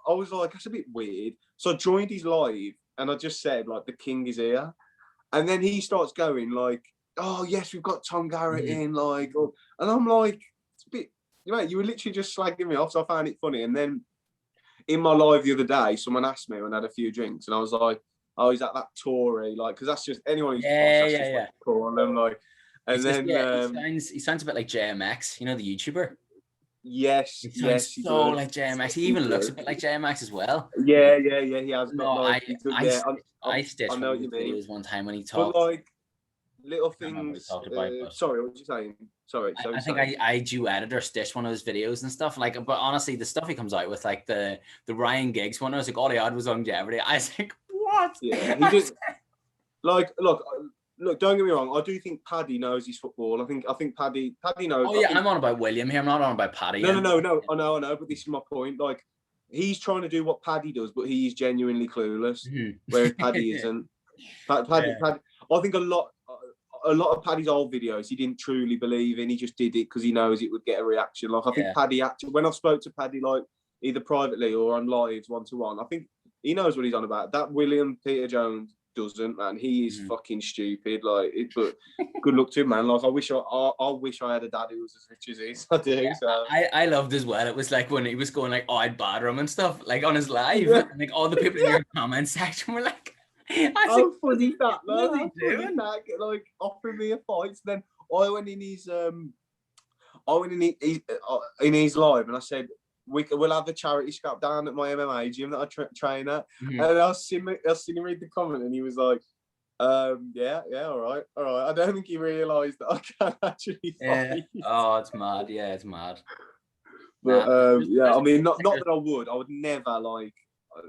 was like, that's a bit weird. So I joined his live, and I just said, like, the king is here, and then he starts going like, oh yes, we've got Tom Garratt in, like, and I'm like, it's a bit. You were literally just slagging me off, so I found it funny. And then in my live the other day, someone asked me when I had a few drinks, and I was like, "Oh, is that Tory?" Like, because that's just anyone who's yeah. Cool. And then like, and then he sounds a bit like JMX, you know, the YouTuber. Yes, he sounds like JMX. He even looks a bit like JMX as well. Yeah. He has. I stitched one of his videos one time when he talked. But like, little things. Sorry, what were you saying? Sorry. I think I duetted or stitched one of his videos and stuff. Like, but honestly, the stuff he comes out with, like the Ryan Giggs one, I was like, all he had was longevity. I was like, what? Yeah, he just like look. Don't get me wrong. I do think Paddy knows his football. I think Paddy knows. Oh yeah, I'm on about William here. I'm not on about Paddy. No. I know. But this is my point. Like, he's trying to do what Paddy does, but he's genuinely clueless, whereas Paddy isn't. Paddy. I think a lot of Paddy's old videos he didn't truly believe in. He just did it because he knows it would get a reaction. Like, I think Paddy actually, when I've spoke to Paddy, like either privately or on lives one-to-one, I think he knows what he's on about. That William Peter Jones doesn't, man. He is fucking stupid. Like, but good luck to him, man. Like, I wish I had a dad who was as rich as he is. I do. Yeah, so. I loved as well. It was like when he was going like, oh, I'd batter him and stuff, like on his live. Yeah. And, like, all the people in your comment section were like, how funny is that, man? How funny is that? Like, offering me a fight. So then I went in his live, and I said, we'll have the charity scrap down at my MMA gym that I train at. And I seen him read the comment, and he was like, yeah, all right. I don't think he realised that I can actually fight. Oh, it's mad. Yeah, it's mad. But I mean, not that I would never, like,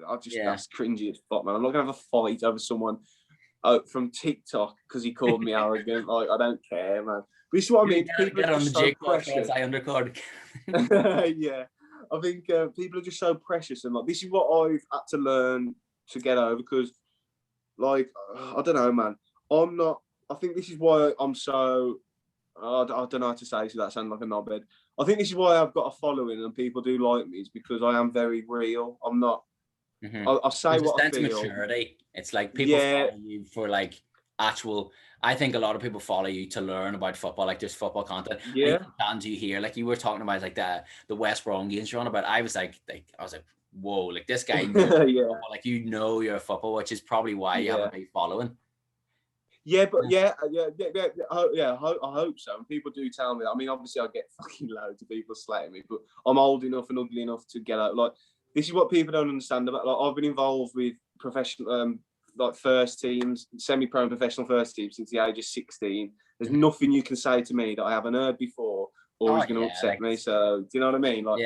that's cringy as fuck, man. I'm not gonna have a fight over someone from TikTok because he called me arrogant. Like, I don't care, man. But this is what I mean. People are just so precious. I undercard. Yeah, I think people are just so precious, and like, this is what I've had to learn to get over. Because, like, I don't know, man. I'm not. I think this is why I'm so. I don't know how to say this without sounding like a knobhead. I think this is why I've got a following and people do like me. Is because I am very real. I'm not. I'll say what I feel. Maturity. It's like people follow you for like actual. I think a lot of people follow you to learn about football, like just football content. Yeah. And you hear, like you were talking about, like the West Brom games you're on about. I was like, whoa, like this guy knows football. Like you know your football, which is probably why you have a big following. Yeah, but I hope so. And people do tell me. I mean, obviously, I get fucking loads of people slating me, but I'm old enough and ugly enough to get out. Like, this is what people don't understand about. Like, I've been involved with professional, like first teams, semi-pro and professional first teams since the age of 16. There's nothing you can say to me that I haven't heard before or is going to upset me. So, do you know what I mean? Like,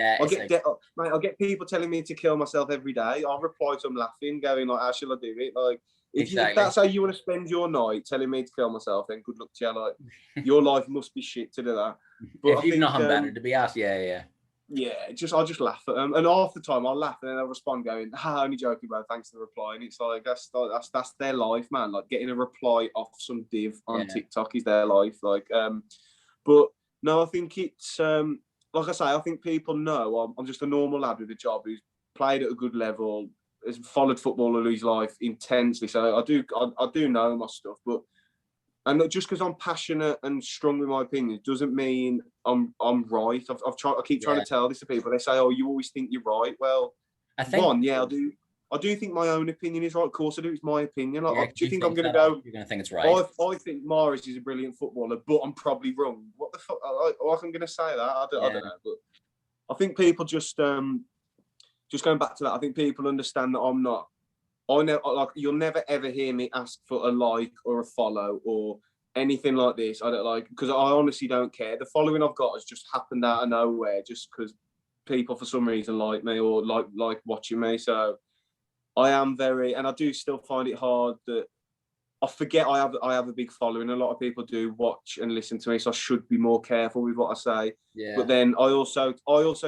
I'll get people telling me to kill myself every day. I'll reply to them laughing, going like, "How shall I do it?" Like. If that's how you want to spend your night, telling me to kill myself, then good luck to you. Like, your life must be shit to do that. But if you've nothing better to be asked, yeah, I'll just laugh at them, and half the time I'll laugh and then I'll respond going, only joking, bro. Thanks for the reply. And it's like that's their life, man. Like getting a reply off some div on TikTok is their life. Like, but no, I think it's like I say, I think people know I'm just a normal lad with a job who's played at a good level. Has followed football all his life intensely, so I do know my stuff. But and just because I'm passionate and strong with my opinions doesn't mean I'm right. I keep trying to tell this to people. They say, "Oh, you always think you're right." Well, I do think my own opinion is right. Of course, I do. It's my opinion. Like, do you think I'm going to go? You're going to think it's right. I think Morris is a brilliant footballer, but I'm probably wrong. What the fuck? I'm going to say that. I don't know. But I think people just going back to that, I think people understand that I'm not. I know, like, you'll never ever hear me ask for a like or a follow or anything like this. I don't like, because I honestly don't care. The following I've got has just happened out of nowhere, just because people for some reason like me or like watching me. So I am and I do still find it hard that I forget I have a big following. A lot of people do watch and listen to me, so I should be more careful with what I say. Yeah. But then I also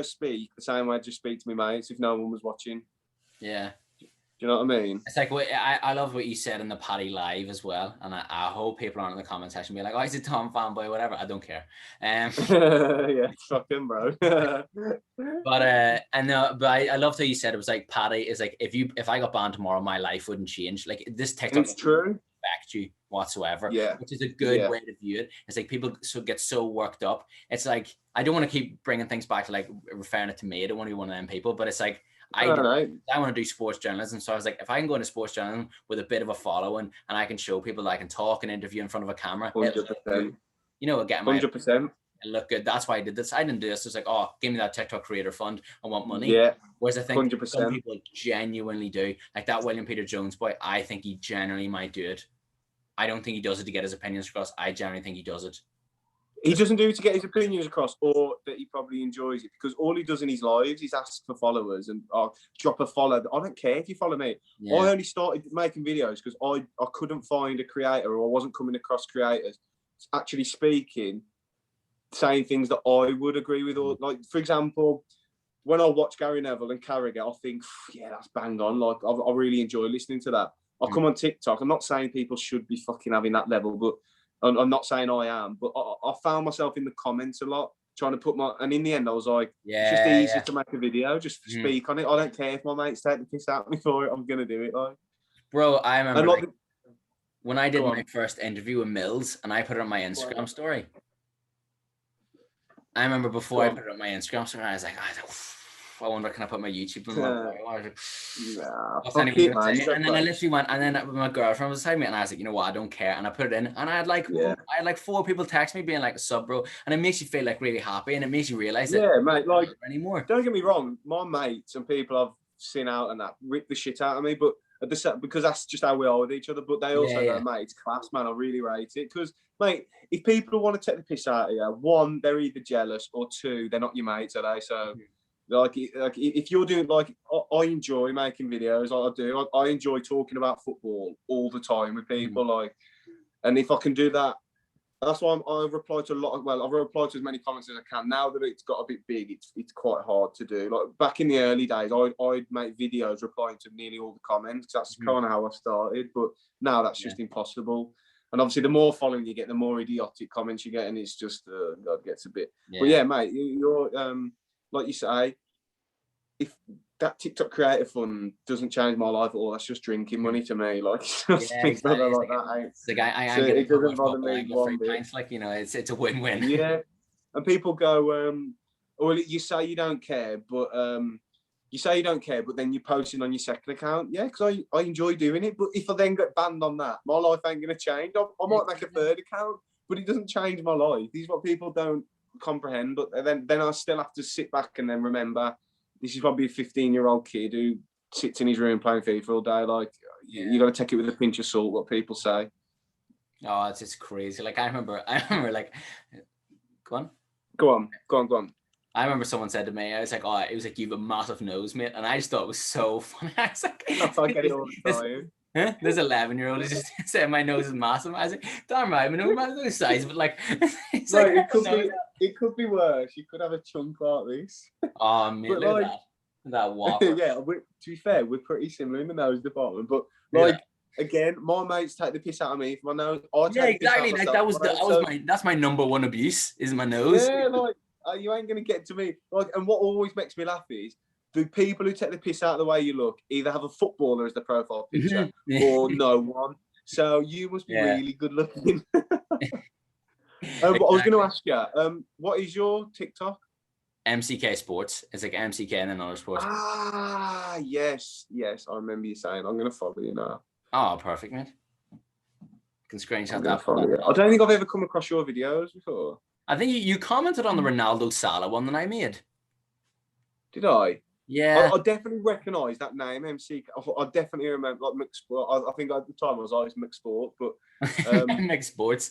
speak the same way I just speak to my mates if no one was watching. Yeah. Do you know what I mean? It's like I love what you said in the Paddy Live as well, and I hope people aren't in the comment section be like, "Oh, he's a Tom fanboy, whatever." I don't care. Yeah, fucking bro. But I loved how you said it was like Paddy is like if I got banned tomorrow, my life wouldn't change. Like this TikTok. It's true. Affect you whatsoever, which is a good way to view it. It's like people get so worked up. It's like I don't want to keep bringing things back to like referring it to me. I don't want to be one of them people, but it's like I want to do sports journalism. So I was like, if I can go into sports journalism with a bit of a following and I can show people that I can talk and interview in front of a camera, 100%. You know, get my 100%. Look good. That's why I did this. I didn't do this. It's like, oh, give me that TikTok creator fund. I want money. Yeah. Whereas I think 100%. some people genuinely do. Like that William Peter Jones boy, I think he genuinely might do it. I don't think he does it to get his opinions across. I generally think he does it. He doesn't do it to get his opinions across, or that he probably enjoys it, because all he does in his lives is ask for followers and drop a follow. I don't care if you follow me. Yeah. I only started making videos because I couldn't find a creator, or I wasn't coming across creators actually speaking, saying things that I would agree with. Or like, for example, when I watch Gary Neville and Carragher, I think, yeah, that's bang on. Like, I really enjoy listening to that. I come on TikTok. I'm not saying people should be fucking having that level, but I'm not saying I am. But I found myself in the comments a lot, trying to put and in the end, I was like, it's just easy to make a video, just speak on it. I don't care if my mates take the piss out of me for it. I'm going to do it. Like, bro, I remember when I did my first interview with Mills and I put it on my Instagram story. I remember before I put it on my Instagram story, I was like, I wonder, can I put my YouTube on? And then I literally went, and then my girlfriend was beside me, and I was like, you know what, I don't care. And I put it in, and I had like 4 people text me being like, "Sub, bro," and it makes you feel like really happy, and it makes you realize that mate, like anymore. Don't get me wrong, my mates and people I've seen out and that rip the shit out of me, but because that's just how we are with each other. But they also go, mate, it's class, man. I really rate it. Because, mate, if people want to take the piss out of you, 1, they're either jealous, or 2, they're not your mates, are they? So. Like if you're doing, like, I enjoy making videos. I do. I enjoy talking about football all the time with people. Like, and if I can do that, that's why I've replied to I've replied to as many comments as I can. Now that it's got a bit big, it's quite hard to do. Like back in the early days, I'd make videos replying to nearly all the comments. That's kind of how I started. But now that's just impossible. And obviously, the more following you get, the more idiotic comments you get, and it's just God, gets a bit. But yeah, mate, you're like you say, if that TikTok creator fund doesn't change my life at all. That's just drinking money to me. Like, just Yeah, people exactly. that like that. It's like I So get it so doesn't much more bother me buying a one free bit. pints. Like, you know, it's a win-win. Yeah, and people go, well, you say you don't care, but you say you don't care, but then you're posting on your second account. Yeah, because I enjoy doing it. But if I then get banned on that, my life ain't gonna change. I might make a third account, but it doesn't change my life. These are what people don't comprehend. But then I still have to sit back and then remember this is probably a 15-year-old kid who sits in his room playing FIFA all day. Like, you got to take it with a pinch of salt. What people say. Oh, it's just crazy. Like I remember like, go on. Go on. I remember someone said to me, I was like, oh, it was like, you have a massive nose, mate. And I just thought it was so funny. I was like, I get it all the time. Huh? This 11-year-old is just saying my nose is massive. I was like, damn right, my nose is size, but like, it's No, like it could be worse. You could have a chunk like this. Oh, mate, but look like, at that whopper. Yeah, to be fair, we're pretty similar in the nose department. But like, again, my mates take the piss out of me for my nose. Yeah, exactly. Like that's my number one abuse is my nose. Yeah, like you ain't gonna get to me. Like, and what always makes me laugh is the people who take the piss out of the way you look either have a footballer as the profile picture or no one. So you must be really good looking. I was going to ask you, what is your TikTok? MCK Sports. It's like MCK and another sport. Ah, yes. I remember you saying. I'm going to follow you now. Oh, perfect, man. Can screenshot that. I don't think I've ever come across your videos before. I think you commented on the Ronaldo Salah one that I made. Did I? Yeah. I definitely recognise that name, MC. I definitely remember, like, mixed sport. I think at the time I was always mixed sport, but mixed sports.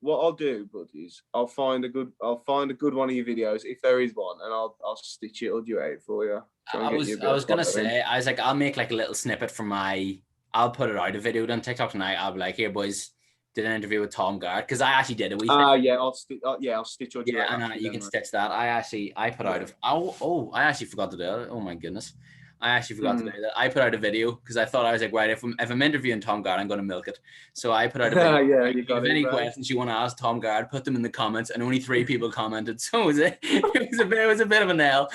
What I'll do, buddies, I'll find a good one of your videos if there is one, and I'll stitch it or duet it for you. I was gonna say, I was like, I'll make like a little snippet from I'll put it out a video on TikTok tonight. I'll be like, here, boys, did an interview with Tom Garratt because I actually did it. Yeah, I'll stitch or duet. Yeah, and you can stitch that. I put out I actually forgot to do it. Oh my goodness. I actually forgot to do that. I put out a video because I thought I was like, right, if I'm interviewing Tom Garratt, I'm going to milk it. So I put out a video. If any questions you want to ask Tom Garratt, put them in the comments, and only 3 people commented. So it was a bit of an L.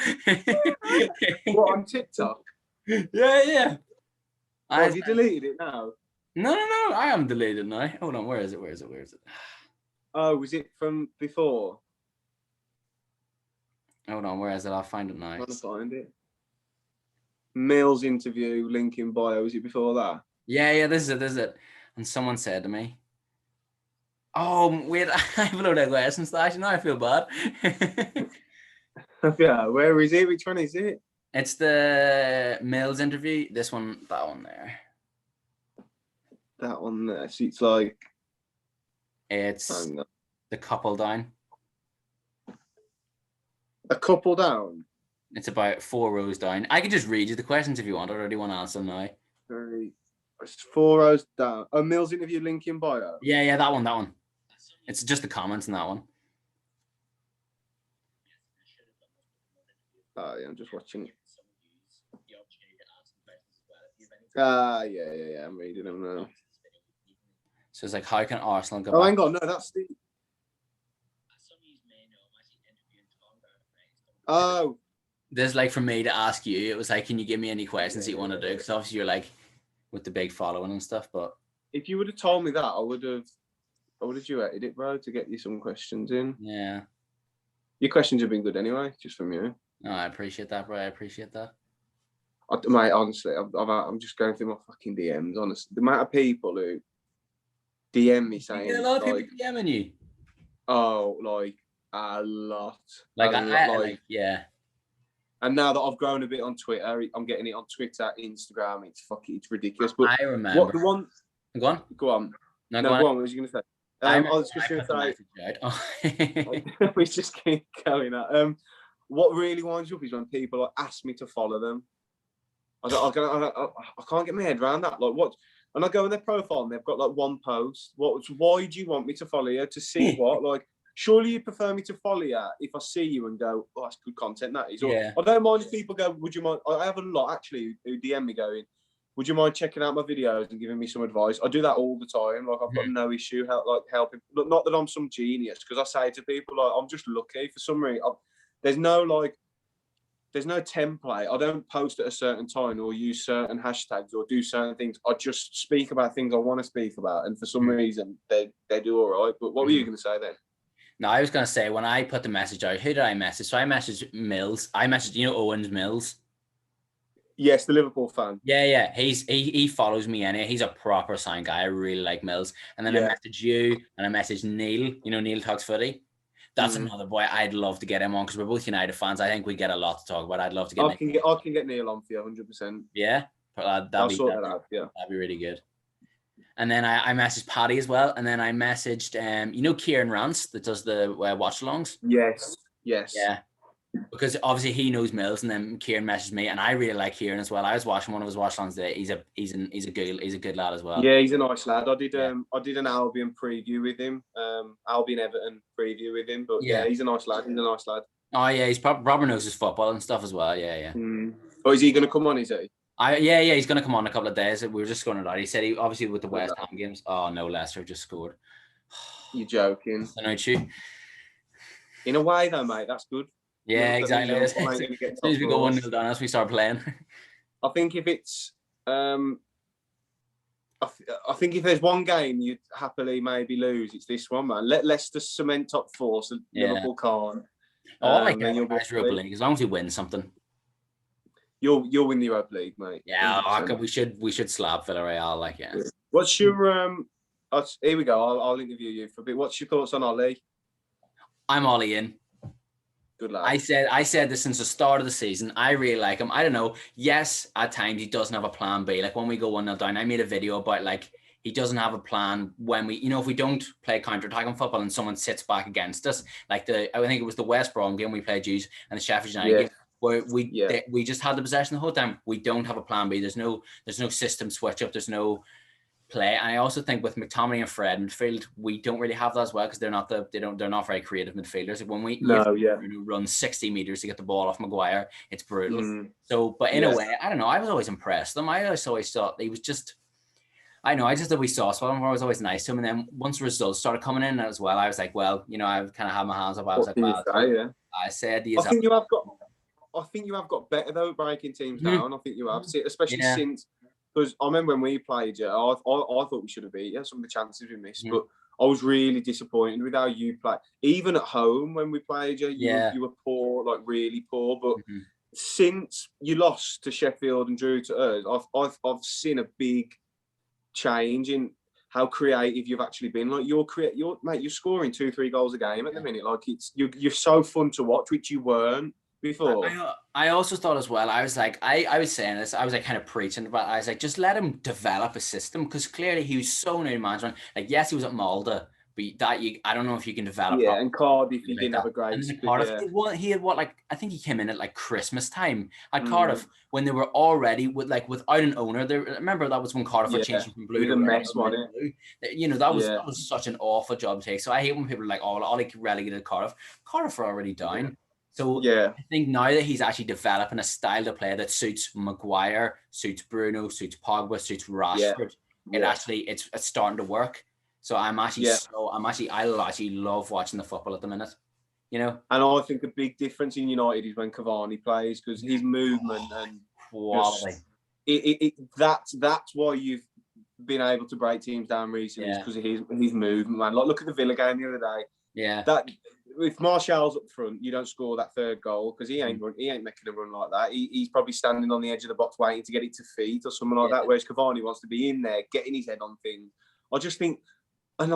What, on TikTok? Yeah. Have you deleted it now? No. I haven't deleted it now. Hold on. Where is it? Oh, was it from before? Hold on. Where is it? I'll find it now. I'm trying to find it. Mill's interview, link in bio. Was it before that? Yeah, this is it. And someone said to me, oh, wait, I have a load of questions. Actually, now I feel bad. Yeah, where is it? Which one is it? It's the Mills interview. This one, that one there. That one there. So it's like... It's the couple down. A couple down? It's about 4 rows down. I could just read you the questions if you want. I already want to answer them now. It's 4 rows down. A Mills interview, link in bio? Yeah, that one. It's just the comments in that one. Oh, yeah, I'm just watching it. Yeah, I'm reading them now. So it's like, how can Arsenal go back? Hang on, no, that's the... Oh. There's like, for me to ask you, it was like, can you give me any questions that you want to do? Because obviously you're like, with the big following and stuff, but... If you would have told me that, I would have duetted it, bro, to get you some questions in. Yeah. Your questions have been good anyway, just from you. No, I appreciate that, bro. I appreciate that. Mate, honestly, I'm just going through my fucking DMs, honestly. The amount of people who DM me saying... You get a lot of people DMing you? Oh, like, a lot. Yeah. And now that I've grown a bit on Twitter, I'm getting it on Twitter, Instagram. It's ridiculous. But I remember. What the one? Go on. Go on. No, go on. What was you going to say? I was just going to say. We just keep going at. What really winds you up is when people ask me to follow them. I can't get my head around that. Like, what? And I go on their profile and they've got like 1 post. Why do you want me to follow you? To see what? Like, surely you prefer me to follow you if I see you and go, oh, that's good content, that is. Or, yeah. I don't mind if people go, would you mind? I have a lot actually who DM me going, would you mind checking out my videos and giving me some advice? I do that all the time. Like, I've got no issue helping. Not that I'm some genius, because I say to people, like, I'm just lucky for some reason. There's no like, there's no template. I don't post at a certain time or use certain hashtags or do certain things. I just speak about things I want to speak about, and for some reason they do all right. But what were you going to say then? No, I was going to say, when I put the message out, who did I message? So I messaged Mills. I messaged, Owens Mills. Yes, the Liverpool fan. Yeah. He follows me anyway. He's a proper sound guy. I really like Mills. And then I messaged you, and I messaged Neil. Neil Talks Footy. That's another boy I'd love to get him on, because we're both United fans. I think we get a lot to talk about. I'd love to get I can get Neil on for you 100%. Yeah? That'd be really good. And then I messaged Paddy as well. And then I messaged, Kieran Rance that does the watch-alongs? Yes. Yeah. Because obviously he knows Mills, and then Kieran messaged me, and I really like Kieran as well. I was watching one of his watch-alongs today. He's a good lad as well. Yeah, he's a nice lad. I did an Albion preview with him, Albion Everton preview with him. But yeah, he's a nice lad. Oh yeah, he's probably knows his football and stuff as well. Yeah. Oh, is he going to come on? Is he? Yeah, he's going to come on in a couple of days. We were just going to. He said he obviously with the West Ham games. Oh no, Leicester just scored. You're joking. Aren't you? In a way, though, mate, that's good. Yeah, exactly. As soon as we go 1-0 down, as we start playing. I think if it's, I think if there's one game you'd happily maybe lose, it's this one, man. Let Leicester cement top 4, so Liverpool can't. I like the Europa League, as long as we win something. You'll win the Europa League, mate. Yeah, we should slap Villarreal, What's your here we go. I'll interview you for a bit. What's your thoughts on Ollie? I'm Ollie in. Good lad. I said this since the start of the season. I really like him. I don't know. Yes, at times he doesn't have a plan B. Like when we go 1-0 down, I made a video about he doesn't have a plan when we, if we don't play counter-attacking football and someone sits back against us, I think it was the West Brom game we played and the Sheffield United game, where we just had the possession the whole time. We don't have a plan B. There's no system switch up. There's no play. And I also think with McTominay and Fred midfield, we don't really have that as well, because they're not very creative midfielders. When we run 60 meters to get the ball off Maguire, it's brutal. So, but in a way, I don't know. I was always impressed with him. I always thought he was just. I know. I just thought we saw spot him. I was always nice to him, and then once results started coming in as well, I was like, well, I kind of had my hands up. I was I said, I think you have got better though, breaking teams down. I think you have, especially since. Because I remember when we played you, I thought we should have beat you. Some of the chances we missed, but I was really disappointed with how you played. Even at home when we played you, you were poor, really poor. But since you lost to Sheffield and drew to us, I've seen a big change in how creative you've actually been. You're scoring 2-3 goals a game at the minute. You're so fun to watch, which you weren't before. I also thought as well, I was like, I was saying this, I was kind of preaching, but I was like, just let him develop a system, because clearly he was so new to management. Yes, he was at Malta, but I don't know if you can develop. Yeah, and Cardiff, he didn't have a great. He had I think he came in at Christmas time at Cardiff, when they were already without an owner. Remember that was when Cardiff were changing from blue to mess, wasn't it? That was such an awful job to take. So I hate when people are like, oh, Ollie relegated Cardiff. Cardiff are already down. Yeah. So I think now that he's actually developing a style to play that suits Maguire, suits Bruno, suits Pogba, suits Rashford, it's starting to work. So I actually love watching the football at the minute. And I think the big difference in United is when Cavani plays, because his movement and quality. That's why you've been able to break teams down recently, because of his movement, man. Look at the Villa game the other day. Yeah. That if Martial's up front, you don't score that third goal, because he ain't making a run like that. He's probably standing on the edge of the box waiting to get it to feet or something like that. Whereas Cavani wants to be in there, getting his head on things. I just think, and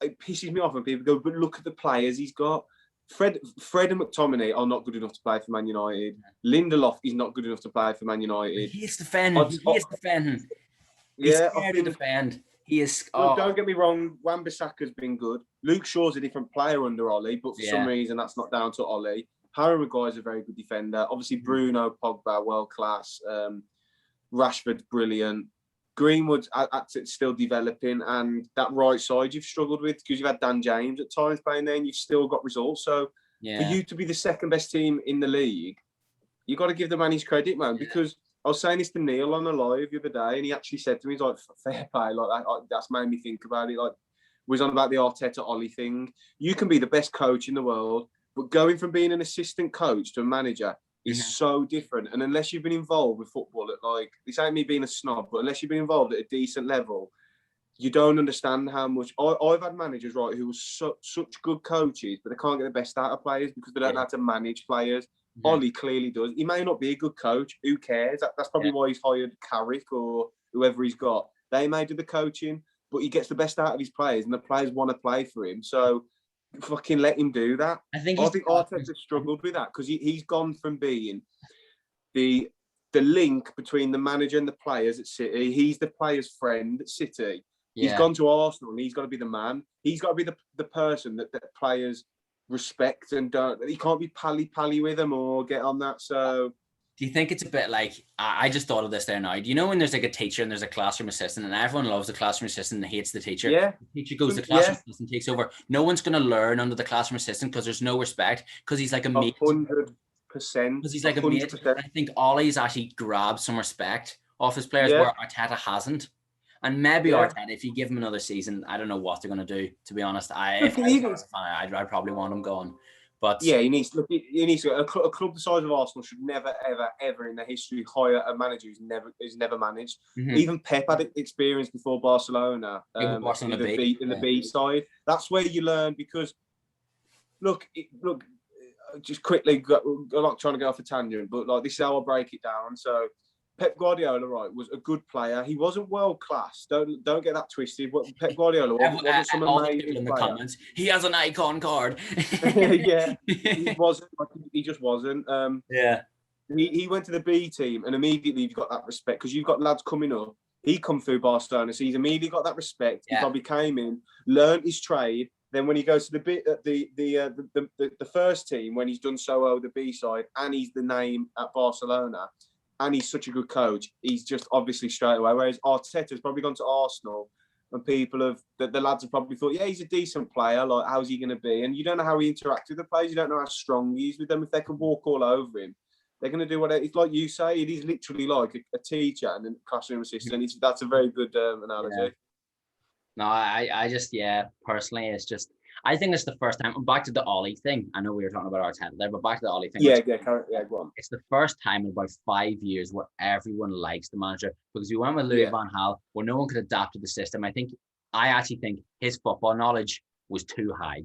it pisses me off when people go, but look at the players he's got. Fred and McTominay are not good enough to play for Man United. Lindelof is not good enough to play for Man United. He is defending. He's scared to defend. He is. Don't get me wrong. Wan-Bissaka's been good. Luke Shaw's a different player under Ollie, but for some reason that's not down to Ollie. Harry Maguire's a very good defender. Obviously, Bruno, Pogba, world class. Rashford, brilliant. Greenwood's still developing, and that right side you've struggled with, because you've had Dan James at times playing there, and you've still got results. So for you to be the second best team in the league, you got to give the man his credit, man, because. I was saying this to Neil on the live the other day, and he actually said to me, he's like, fair play, that's made me think about it. Was on about the Arteta Ollie thing. You can be the best coach in the world, but going from being an assistant coach to a manager, is so different. And unless you've been involved with football at, like, this ain't me being a snob, but unless you've been involved at a decent level, you don't understand how much. I've had managers, right, who were such good coaches, but they can't get the best out of players because they don't know how to manage players. Ollie clearly does. He may not be a good coach. Who cares? That's probably why he's hired Carrick or whoever he's got. They may do the coaching, but he gets the best out of his players, and the players want to play for him. So fucking let him do that. I think Arteta struggled with that because he's gone from being the link between the manager and the players at City. He's the player's friend at City. He's gone to Arsenal, and he's got to be the man. He's got to be the person that players respect and don't. He can't be pally with them or get on that. So, do you think it's a bit like, I just thought of this there now. Do you know when there's like a teacher and there's a classroom assistant and everyone loves the classroom assistant and hates the teacher? Yeah. The teacher goes, the classroom assistant takes over. No one's going to learn under the classroom assistant because there's no respect, because he's like a mate. 100%. Because he's like 100%. A mate. I think Ollie's actually grabbed some respect off his players where Arteta hasn't. And maybe Arteta, if you give him another season, I don't know what they're going to do, to be honest. If I was a fan, I'd probably want him gone. But yeah, he needs to. A club the size of Arsenal should never, ever in their history hire a manager who's never managed. Even Pep had experience before Barcelona, in the B side. That's where you learn, because look. Just quickly, I'm not trying to go off a tangent, but like, this is how I break it down. So, Pep Guardiola, right, was a good player. He wasn't world class. Don't get that twisted. Pep Guardiola wasn't some amazing player. Comments, he has an icon card. Yeah, he wasn't. He just wasn't. Yeah. He went to the B team, and immediately you've got that respect because you've got lads coming up. He come through Barcelona, so he's immediately got that respect. He probably came in, learned his trade. Then when he goes to the first team, when he's done so well with the B side, and he's the name at Barcelona, and he's such a good coach, he's just obviously straight away. Whereas Arteta's probably gone to Arsenal, and the lads have probably thought, yeah, he's a decent player. Like, how's he going to be? And you don't know how he interacts with the players. You don't know how strong he is with them. If they can walk all over him, they're going to do whatever. It's like you say, it is literally like a teacher and a classroom assistant. That's a very good analogy. Yeah. No, I just, personally, it's just, I think it's the first time. Back to the Ollie thing. I know we were talking about Arteta there, but back to the Ollie thing. Go on. It's the first time in about 5 years where everyone likes the manager, because we went with Louis van Gaal, where no one could adapt to the system. I actually think his football knowledge was too high.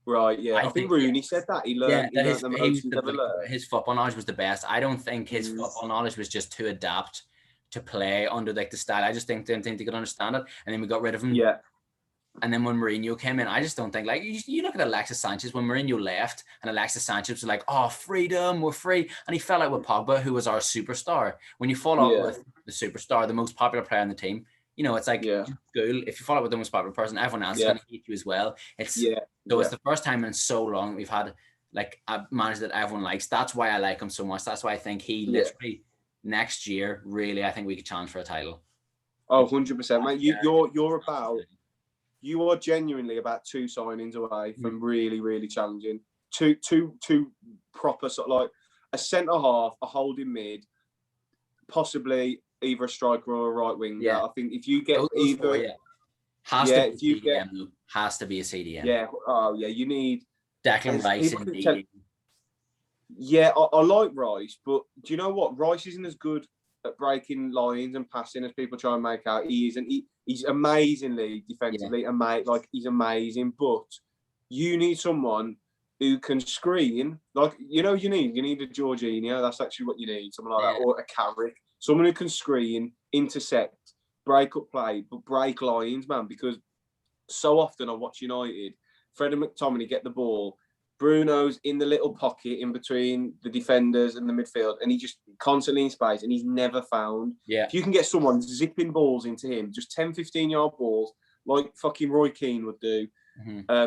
Right, yeah. I think Rooney said that. He learned the most he's ever learned. His football knowledge was the best. I don't think his football knowledge was just to adapt to play under like the style. I just didn't think they could understand it. And then we got rid of him. Yeah. And then when Mourinho came in, I just don't think, like, you look at Alexis Sanchez, when Mourinho left and Alexis Sanchez was like, oh, freedom, we're free. And he fell out with Pogba, who was our superstar. When you fall out with the superstar, the most popular player on the team, it's like school. If you fall out with the most popular person, everyone else is going to hate you as well. It's the first time in so long we've had like a manager that everyone likes. That's why I like him so much. That's why I think he literally next year, really, I think we could challenge for a title. Oh, 100%, mate. You are genuinely about 2 signings away from really, really challenging. Two proper, sort of like a centre half, a holding mid, possibly either a striker or a right winger. Yeah. I think if you get has to be a CDM. Yeah. Oh, yeah. You need Declan Rice. Yeah, I like Rice, but do you know what? Rice isn't as good at breaking lines and passing as people try and make out. He isn't. He's amazingly defensively, he's amazing. But you need someone who can screen. Like, you need a Jorginho. That's actually what you need. Someone like that, or a Carrick. Someone who can screen, intercept, break up play, but break lines, man. Because so often I watch United, Fred and McTominay get the ball. Bruno's in the little pocket in between the defenders and the midfield, and he just constantly in space, and he's never found. Yeah. If you can get someone zipping balls into him, just 10, 15-yard balls, like fucking Roy Keane would do,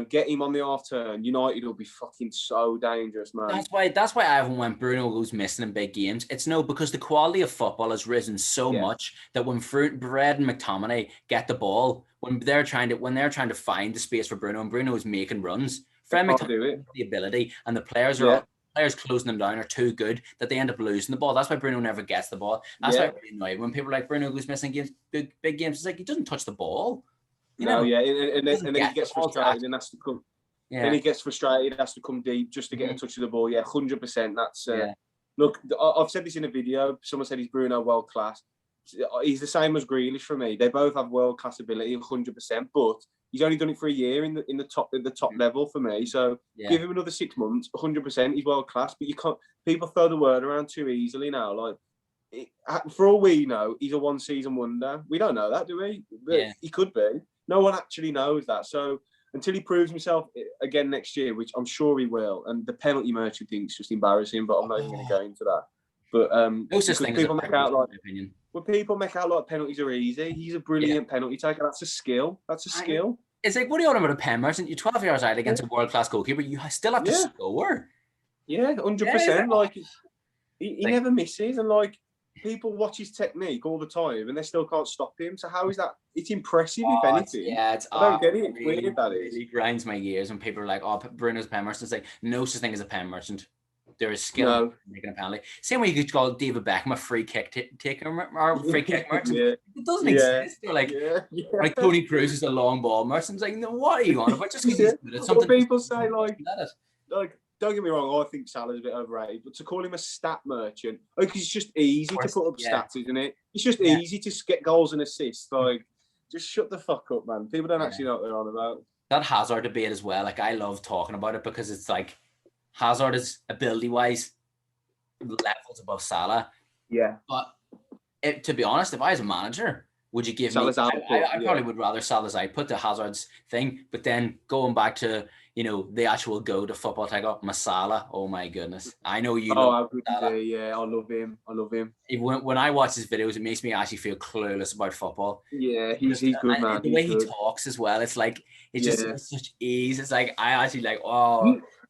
get him on the half turn, United will be fucking so dangerous, man. That's why I haven't when Bruno goes missing in big games. It's because the quality of football has risen so much that when Fred and McTominay get the ball, when they're trying to find the space for Bruno, and Bruno is making runs, Fred McTominay the ability, and the players players closing them down are too good that they end up losing the ball. That's why Bruno never gets the ball. That's why I'm really annoyed when people are like, Bruno goes missing games, big games. It's like, he doesn't touch the ball. And then he gets frustrated and has to come. Yeah. Then he gets frustrated, has to come deep just to get a touch of the ball. Yeah, 100%. That's Look, I've said this in a video. Someone said he's Bruno world class. He's the same as Grealish for me. They both have world class ability, 100%. But he's only done it for a year in the top level for me. So give him another 6 months, 100%. He's world class. But you can't. People throw the word around too easily now. Like, for all we know, he's a one-season wonder. We don't know that, do we? But he could be. No one actually knows that. So until he proves himself again next year, which I'm sure he will, and the penalty merchant thing's just embarrassing, but I'm not even going to go into that. But no such thing people as make out like, opinion. Well, people make out like penalties are easy. He's a brilliant penalty taker. That's a skill. That's a skill. It's like, what are you on about a pen merchant? You're 12 yards out against a world-class goalkeeper. You still have to score. Yeah, 100%. Like, he never misses. And, like, people watch his technique all the time and they still can't stop him. So how is that? It's impressive, if anything. I don't get it. It's weird, that is. It grinds my gears when people are like, oh, Bruno's a pen merchant. It's like, no such thing as a pen merchant. There is skill in making a penalty. Same way you could call David Beckham a free kick taker or free kick merchant. It doesn't exist. They're like, like Tony Cruz is a long ball merchant. It's like, no, what are you on about? Just because he's good at something. Well, people say like, don't get me wrong, I think Salah's a bit overrated, but to call him a stat merchant, like, it's just easy to put up stats, isn't it? It's just easy to get goals and assists. Like, just shut the fuck up, man. People don't actually know what they're on about. That Hazard debate as well. Like, I love talking about it because it's like, Hazard is ability-wise levels above Salah. Yeah. But to be honest, if I was a manager, would you give Salah's me? output, I probably would rather Salah's output to Hazard's thing. But then going back to the actual go to football tackle, Masala. Oh my goodness! I know you. Oh, how good is he? Yeah, I love him. When I watch his videos, it makes me actually feel clueless about football. Yeah, he's good, man. The way he talks as well, it's like it's such ease. It's like I actually like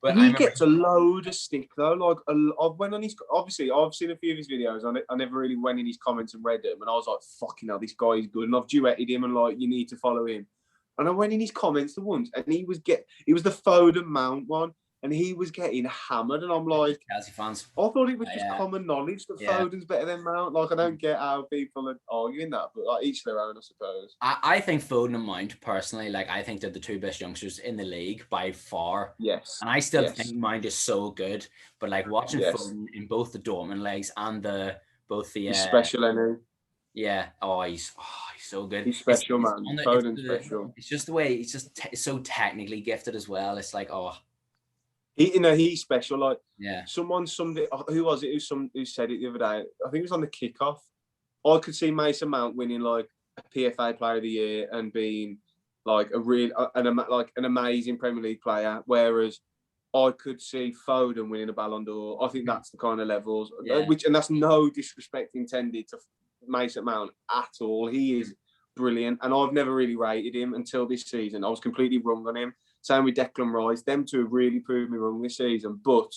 But he gets a load of stick though. Like, I went on his. Obviously, I've seen a few of his videos. I never really went in his comments and read them, and I was like, "Fucking hell, this guy is good." And I've duetted him, and like, you need to follow him. And I went in his comments the once, and he was the Foden Mount one, and he was getting hammered, and I'm like, Chelsea fans. I thought it was just common knowledge that Foden's better than Mount. Like, I don't get how people are arguing that, but like, each their own, I suppose. I think Foden and Mount, personally, like, I think they're the two best youngsters in the league by far. Yes. And I still think Mount is so good, but like watching Foden in both the Dortmund legs and both the he's special, isn't he? Yeah. He's so good. He's special, man. Foden's special. It's just the way he's just so technically gifted as well. It's like, he's special. Like, someone, who was it? Who said it the other day? I think it was on the kickoff. I could see Mason Mount winning like a PFA Player of the Year and being like an amazing Premier League player, whereas I could see Foden winning a Ballon d'Or. I think that's the kind of levels, and that's no disrespect intended to Mason Mount at all. He is brilliant, and I've never really rated him until this season. I was completely wrong on him. Same with Declan Rice. Them two have really proved me wrong this season, but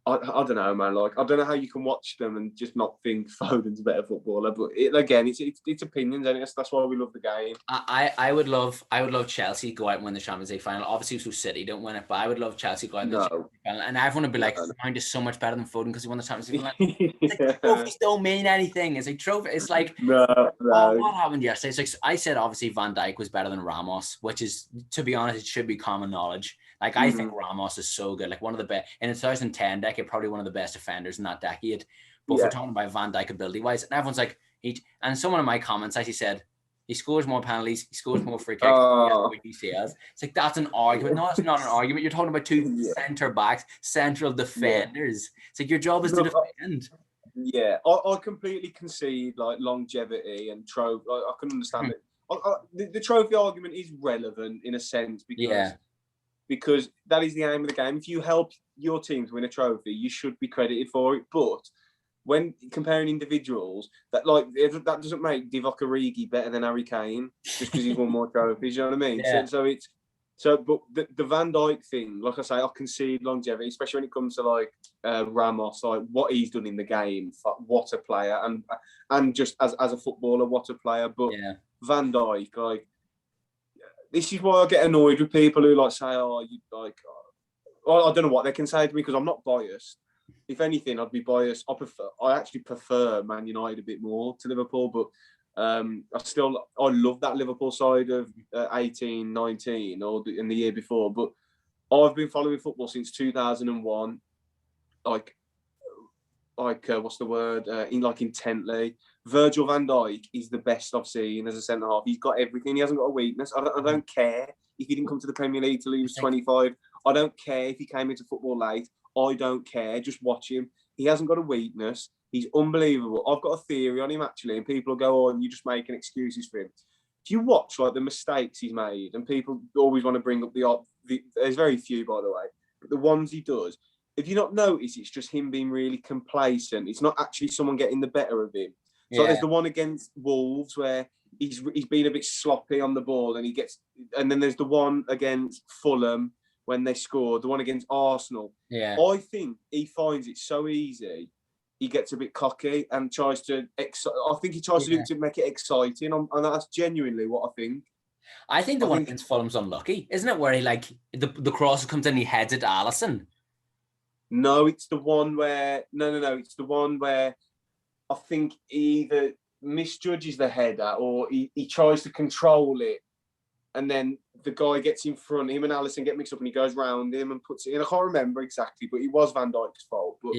I don't know, man. Like, I don't know how you can watch them and just not think Foden's a better footballer. But it's opinions, and that's why we love the game. I would love Chelsea go out and win the Champions League final. Obviously, so City don't win it, but I would love Chelsea go out and win the Champions League final. And everyone would be like, Mount is so much better than Foden because he won the Champions League final. It's like, trophies don't mean anything. It's like trophy. It's like what happened yesterday? It's like, I said obviously Van Dijk was better than Ramos, which is, to be honest, it should be common knowledge. Like, I think Ramos is so good. Like, one of the best in the 2010 decade, probably one of the best defenders in that decade. But if we're talking about Van Dijk ability wise, and everyone's like, and someone in my comments actually said he scores more penalties, he scores more free kicks. It's like, that's an argument. No, it's not an argument. You're talking about two centre backs, central defenders. It's like, your job is to defend. Yeah, I completely concede like longevity and trophy. I can understand it. The trophy argument is relevant in a sense because that is the aim of the game. If you help your team to win a trophy, you should be credited for it. But when comparing individuals, that doesn't make Divock Origi better than Harry Kane just because he's won more trophies. You know what I mean? Yeah. But the Van Dijk thing, like I say, I concede longevity, especially when it comes to like Ramos, like what he's done in the game. What a player, and just as a footballer, what a player. But Van Dijk, like, this is why I get annoyed with people who like say, I don't know what they can say to me because I'm not biased. If anything, I'd be biased. I actually prefer Man United a bit more to Liverpool, but I love that Liverpool side of 18, 19 or in the year before. But I've been following football since 2001. Like, like what's the word? Intently. Virgil van Dijk is the best I've seen as a centre half. He's got everything. He hasn't got a weakness. I don't care if he didn't come to the Premier League till he was 25. I don't care if he came into football late. I don't care. Just watch him. He hasn't got a weakness. He's unbelievable. I've got a theory on him actually, and people will go, "Oh, and you're just making excuses for him." If you watch like the mistakes he's made, and people always want to bring up there's very few by the way, but the ones he does, if you not notice, it's just him being really complacent. It's not actually someone getting the better of him. So there's the one against Wolves where he's been a bit sloppy on the ball, and then there's the one against Fulham when they scored, the one against Arsenal. Yeah. I think he finds it so easy. He gets a bit cocky and tries to to make it exciting, and that's genuinely what I think. I think the one against Fulham's unlucky, isn't it? Where he the cross comes in, he heads it to Alisson. No, it's the one where it's the one where I think he either misjudges the header or he tries to control it, and then the guy gets in front. Him and Alisson get mixed up, and he goes round him and puts it in. I can't remember exactly, but it was Van Dijk's fault. But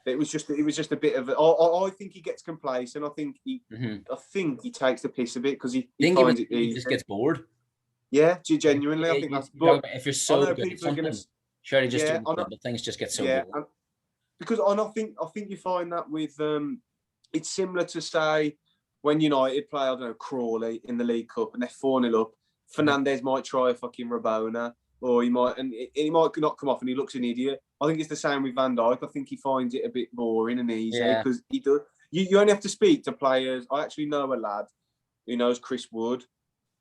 it was just a bit of. I think he gets complacent. I think he takes the piss a bit because he finds he just gets bored. Yeah, genuinely, I think that's. But if you're so good at something, surely just doing little things just get so bored. Because I think you find that with it's similar to say when United play, I don't know, Crawley in the League Cup and they're 4-0 up. Fernandez might try a fucking Rabona, or he might not come off and he looks an idiot. I think it's the same with Van Dijk. I think he finds it a bit boring and easy because he does. You only have to speak to players. I actually know a lad who knows Chris Wood,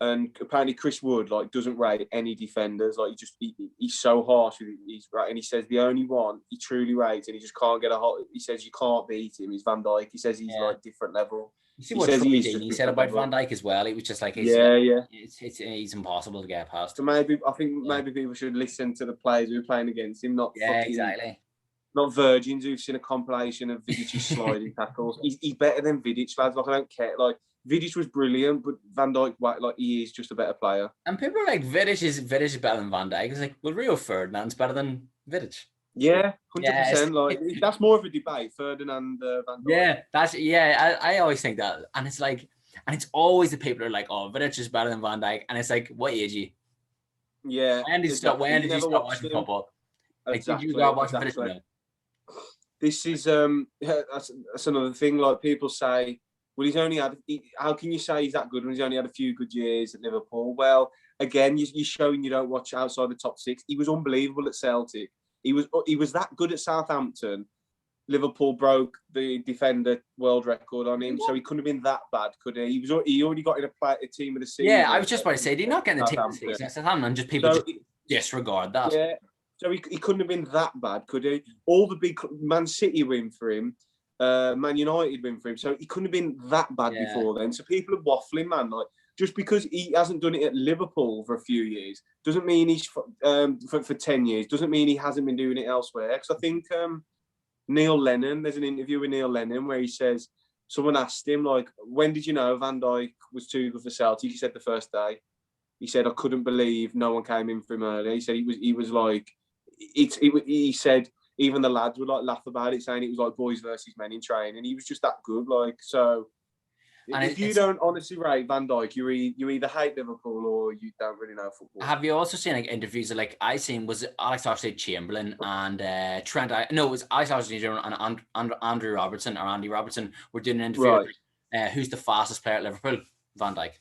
and apparently Chris Wood doesn't rate any defenders. He's so harsh with it. He's right, and he says the only one he truly rates, and he just can't get a hot. He says you can't beat him. He's Van Dijk. He says he's different level. You see what he said about Van Dijk as well. It was just like he's impossible to get past. So maybe people should listen to the players who are playing against him, not virgins who've seen a compilation of Vidic's sliding tackles. He's better than Vidic, lads. I don't care. Vidic was brilliant, but Van Dijk, he is just a better player. And people are like, Vidic is better than Van Dijk. It's like, well, Rio Ferdinand's better than Vidic. Yeah, 100%. That's more of a debate, Ferdinand, Van Dijk. Yeah, I always think that, and it's like, and it's always the people who are like, oh, Vidic is better than Van Dijk, and it's like, what age are you? Yeah. When did you start watching football? Exactly. Did you start watching Vidic? No. This is that's another thing. People say, well, how can you say he's that good when he's only had a few good years at Liverpool? Well, again, you're showing you don't watch outside the top six. He was unbelievable at Celtic. He was that good at Southampton. Liverpool broke the defender world record on him, so he couldn't have been that bad, could he? He already got in a team of the season. Yeah, I was just about to say, did he not get in the team of the season at Southampton? And just people disregard that. Yeah, so he couldn't have been that bad, could he? All the big Man City win for him, Man United win for him, so he couldn't have been that bad before then. So people are waffling, man. Just because he hasn't done it at Liverpool for a few years doesn't mean he's for 10 years. Doesn't mean he hasn't been doing it elsewhere. Because I think Neil Lennon, there's an interview with Neil Lennon where he says, someone asked him, when did you know Van Dijk was too good for Celtic? He said the first day. He said, I couldn't believe no one came in for him early. He said he said even the lads would laugh about it, saying it was like boys versus men in training. And he was just that good. So if you don't honestly rate Van Dijk, you either hate Liverpool or you don't really know football. Have you also seen interviews of I seen was Alex Oxlade-Chamberlain and Trent? It was Alex Oxlade-Chamberlain and Andy Robertson were doing an interview. Right. Who's the fastest player at Liverpool? Van Dijk.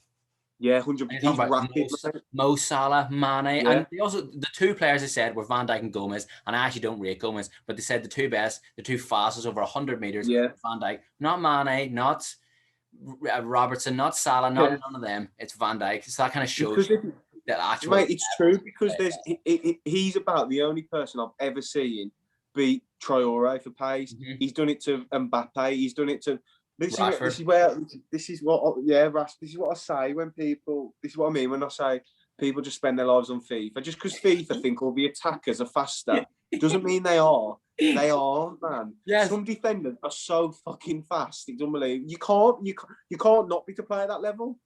Yeah, 100%. He's rapid. Mo Salah, Mane, and the two players they said were Van Dijk and Gomez, and I actually don't rate Gomez, but they said the two fastest over 100 meters. Yeah. Van Dijk, not Mane, not Robertson, not Salah, none of them. It's Van Dijk. So that kind of shows that actually. Mate, it's true because he's about the only person I've ever seen beat Traore for pace. Mm-hmm. He's done it to Mbappe. He's done it to. This is what I say when people. This is what I mean when I say people just spend their lives on FIFA. Just because FIFA think all the attackers are faster doesn't mean they are. They are, man. Yes. Some defenders are so fucking fast. It's unbelievable. You can't not be to play at that level.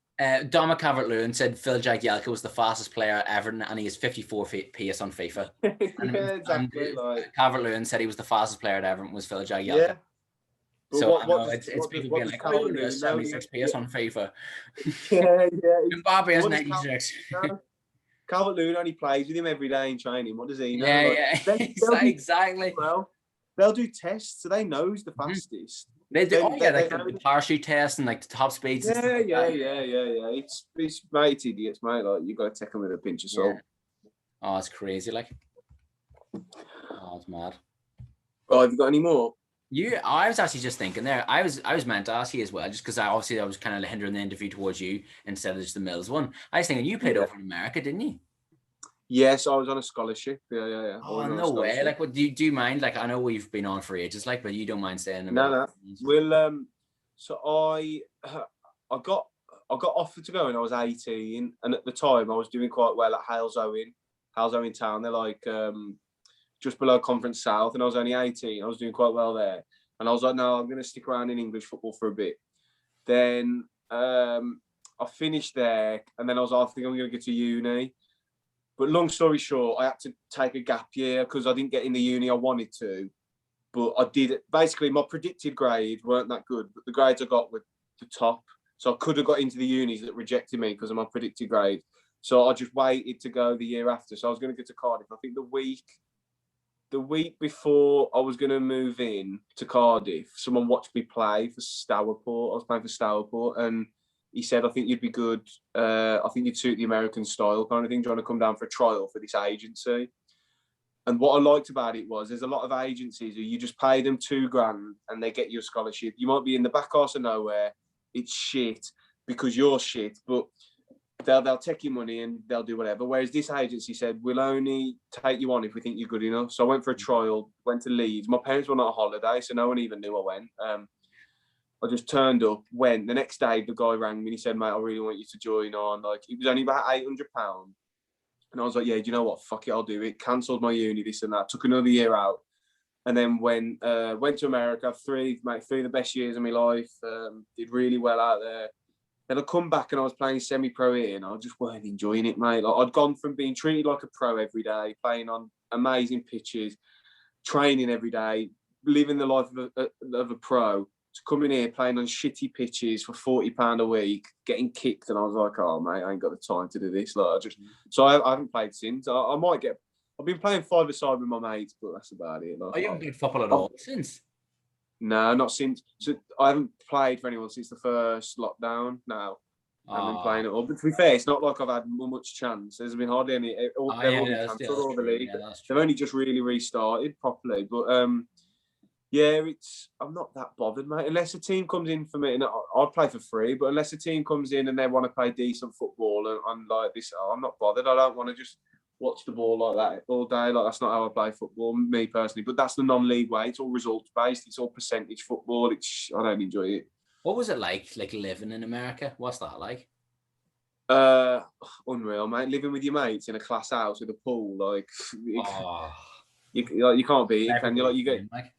Dominic Calvert-Lewin said Phil Jagielka was the fastest player at Everton, and he has 54 PS on FIFA. Exactly. Calvert-Lewin said he was the fastest player at Everton was Phil Jagielka. Yeah. But So I know does it's people what being does like, "Oh, Calvert look at Lewin this know? 76 PS on FIFA." Yeah. Mbappe has What does 96. Calvert Lewin only plays with him every day in training. What does he know? Yeah, Like yeah, they'll do exactly. well. They'll do tests, so they know who's the Mhm. fastest. They do. Oh Then yeah, they like know. the parachute test and like the top speeds and stuff like that. Yeah. It's mate, it's idiots, mate. Like you got to take them with a pinch of Yeah. salt. Oh, it's crazy. Like, oh, it's mad. Oh, have you got any more? I was actually just thinking there. I was meant to ask you as well, just because I was kind of hindering the interview towards you instead of just the Mills one. I was thinking you played Yeah. over in America, didn't you? Yes, I was on a scholarship. Yeah. I Oh, was on a no way. scholarship. Like, what do you mind? Like, I know we've been on for ages, like, but you don't mind staying in the No, middle. no. Well, so I got offered to go when I was 18, and at the time I was doing quite well at Halesowen Town. They're like just below Conference South, and I was only 18. I was doing quite well there, and I was like, no, I'm going to stick around in English football for a bit. Then I finished there, and then I was like, I think I'm going to go to uni. But long story short, I had to take a gap year because I didn't get in the uni I wanted to. But I did. Basically, my predicted grades weren't that good, but the grades I got were the top. So I could have got into the unis that rejected me because of my predicted grade. So I just waited to go the year after. So I was going to go to Cardiff. I think the week before I was going to move in to Cardiff, someone watched me play for Stourport. I was playing for Stourport, and he said, I think you'd be good. I think you'd suit the American style kind of thing. Do you want to come down for a trial for this agency? And what I liked about it was there's a lot of agencies who you just pay them $2,000 and they get you a scholarship. You might be in the back arse of nowhere. It's shit because you're shit, but they'll take your money and they'll do whatever. Whereas this agency said, we'll only take you on if we think you're good enough. So I went for a trial, went to Leeds. My parents were on a holiday, so no one even knew I went. I just turned up, went. The next day, the guy rang me and he said, mate, I really want you to join on. Like, it was only about £800. And I was like, yeah, do you know what? Fuck it, I'll do it. Cancelled my uni, this and that. Took another year out. And then went to America, three of the best years of my life. Did really well out there. Then I come back and I was playing semi-pro here and I just weren't enjoying it, mate. Like, I'd gone from being treated like a pro every day, playing on amazing pitches, training every day, living the life of a pro, to coming here playing on shitty pitches for £40 a week, getting kicked, and I was like, oh mate, I ain't got the time to do this. Like, I haven't played since. I might get. I've been playing five-a-side with my mates, but that's about it. Like, Oh, you haven't played football at all since? No, not since. So I haven't played for anyone since the first lockdown. Now I haven't been playing at all. But to be fair, it's not like I've had much chance. There's been hardly any. They've all been cancelled. All the league. Yeah, they've only just really restarted properly. But yeah, I'm not that bothered, mate. Unless a team comes in for me, and I'll play for free. But unless a team comes in and they want to play decent football, and I'm like this, I'm not bothered. I don't want to just watch the ball like that all day. Like, that's not how I play football, me personally. But that's the non-league way. It's all results based. It's all percentage football. I don't enjoy it. What was it like living in America? What's that like? Unreal, mate. Living with your mates in a class house with a pool, like you you can't beat it, can you? Like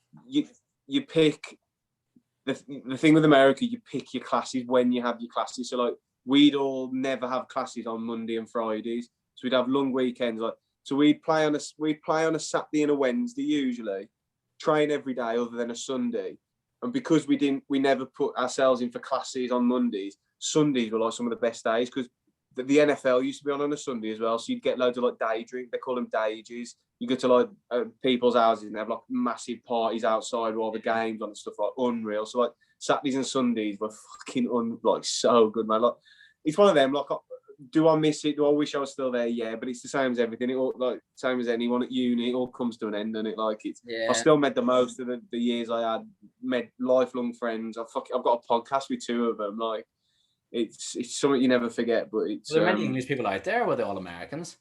you pick the thing with America. You pick your classes when you have your classes. So like we'd all never have classes on Monday and Fridays. So we'd have long weekends. Like, so we'd play on a Saturday and a Wednesday usually, train every day other than a Sunday. And because we never put ourselves in for classes on Mondays, Sundays were like some of the best days because the NFL used to be on a Sunday as well. So you'd get loads of like day drink. They call them dages. You go to like people's houses and they have like massive parties outside while the games on and stuff, like unreal. So like Saturdays and Sundays were fucking like so good, man. Like, it's one of them. Like, do I miss it? Do I wish I was still there? Yeah, but it's the same as everything. It all, like, same as anyone at uni. It all comes to an end, and it like it's. Yeah. I still made the most of the years I had. Made lifelong friends. I've got a podcast with two of them. Like, it's something you never forget. But it's. Were there many English people out there? Or were they all Americans?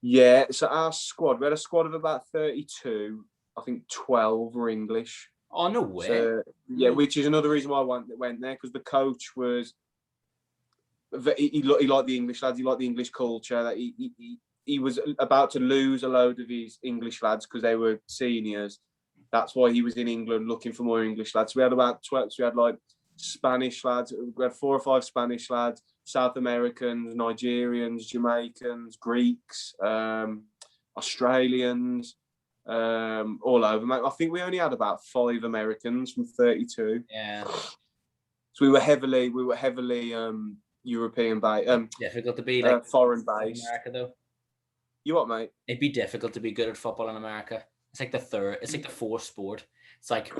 Yeah. So our squad, we had a squad of about 32. I think 12 were English. Oh, no way. So, yeah, which is another reason why I went there, because the coach was. He liked the English lads. He liked the English culture. That he was about to lose a load of his English lads because they were seniors. That's why he was in England looking for more English lads. So we had about 12. So we had like Spanish lads. We had 4 or 5 Spanish lads, South Americans, Nigerians, Jamaicans, Greeks, Australians. all over, mate. I think we only had about 5 Americans from 32. Yeah. So we were heavily European based, difficult to be like foreign in based. America though. You what, mate? It'd be difficult to be good at football in America. It's like the third. It's like the fourth sport. It's like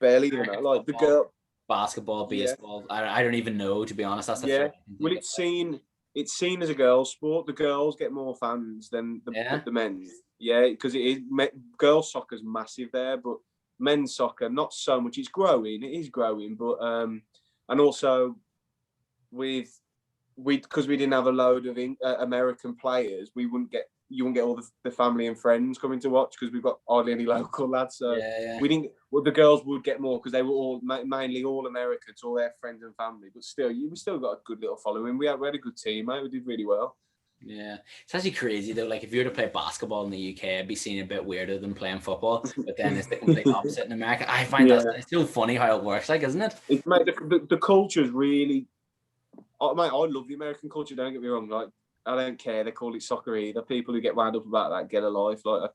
barely, you know, like the girl. Basketball, baseball. I don't even know, to be honest. That's the yeah. first Well, it's seen as a girls' sport. The girls get more fans than the men. Yeah, because it is girls' soccer's massive there, but men's soccer not so much. It's growing. It is growing, but and also because we didn't have a load of American players, you wouldn't get all the family and friends coming to watch because we've got hardly any local lads. So we didn't. Well, the girls would get more because they were all mainly all Americans, all their friends and family. But still, we still got a good little following. We had a good team, mate. We did really well. Yeah, it's actually crazy though. Like if you were to play basketball in the UK, it'd be seen a bit weirder than playing football. But then it's the complete opposite in America. I find it's so funny how it works, like, isn't it? It's mate, the culture's really. Mate, I love the American culture. Don't get me wrong. Like, I don't care. They call it soccer either. People who get wound up about that get a life. Like,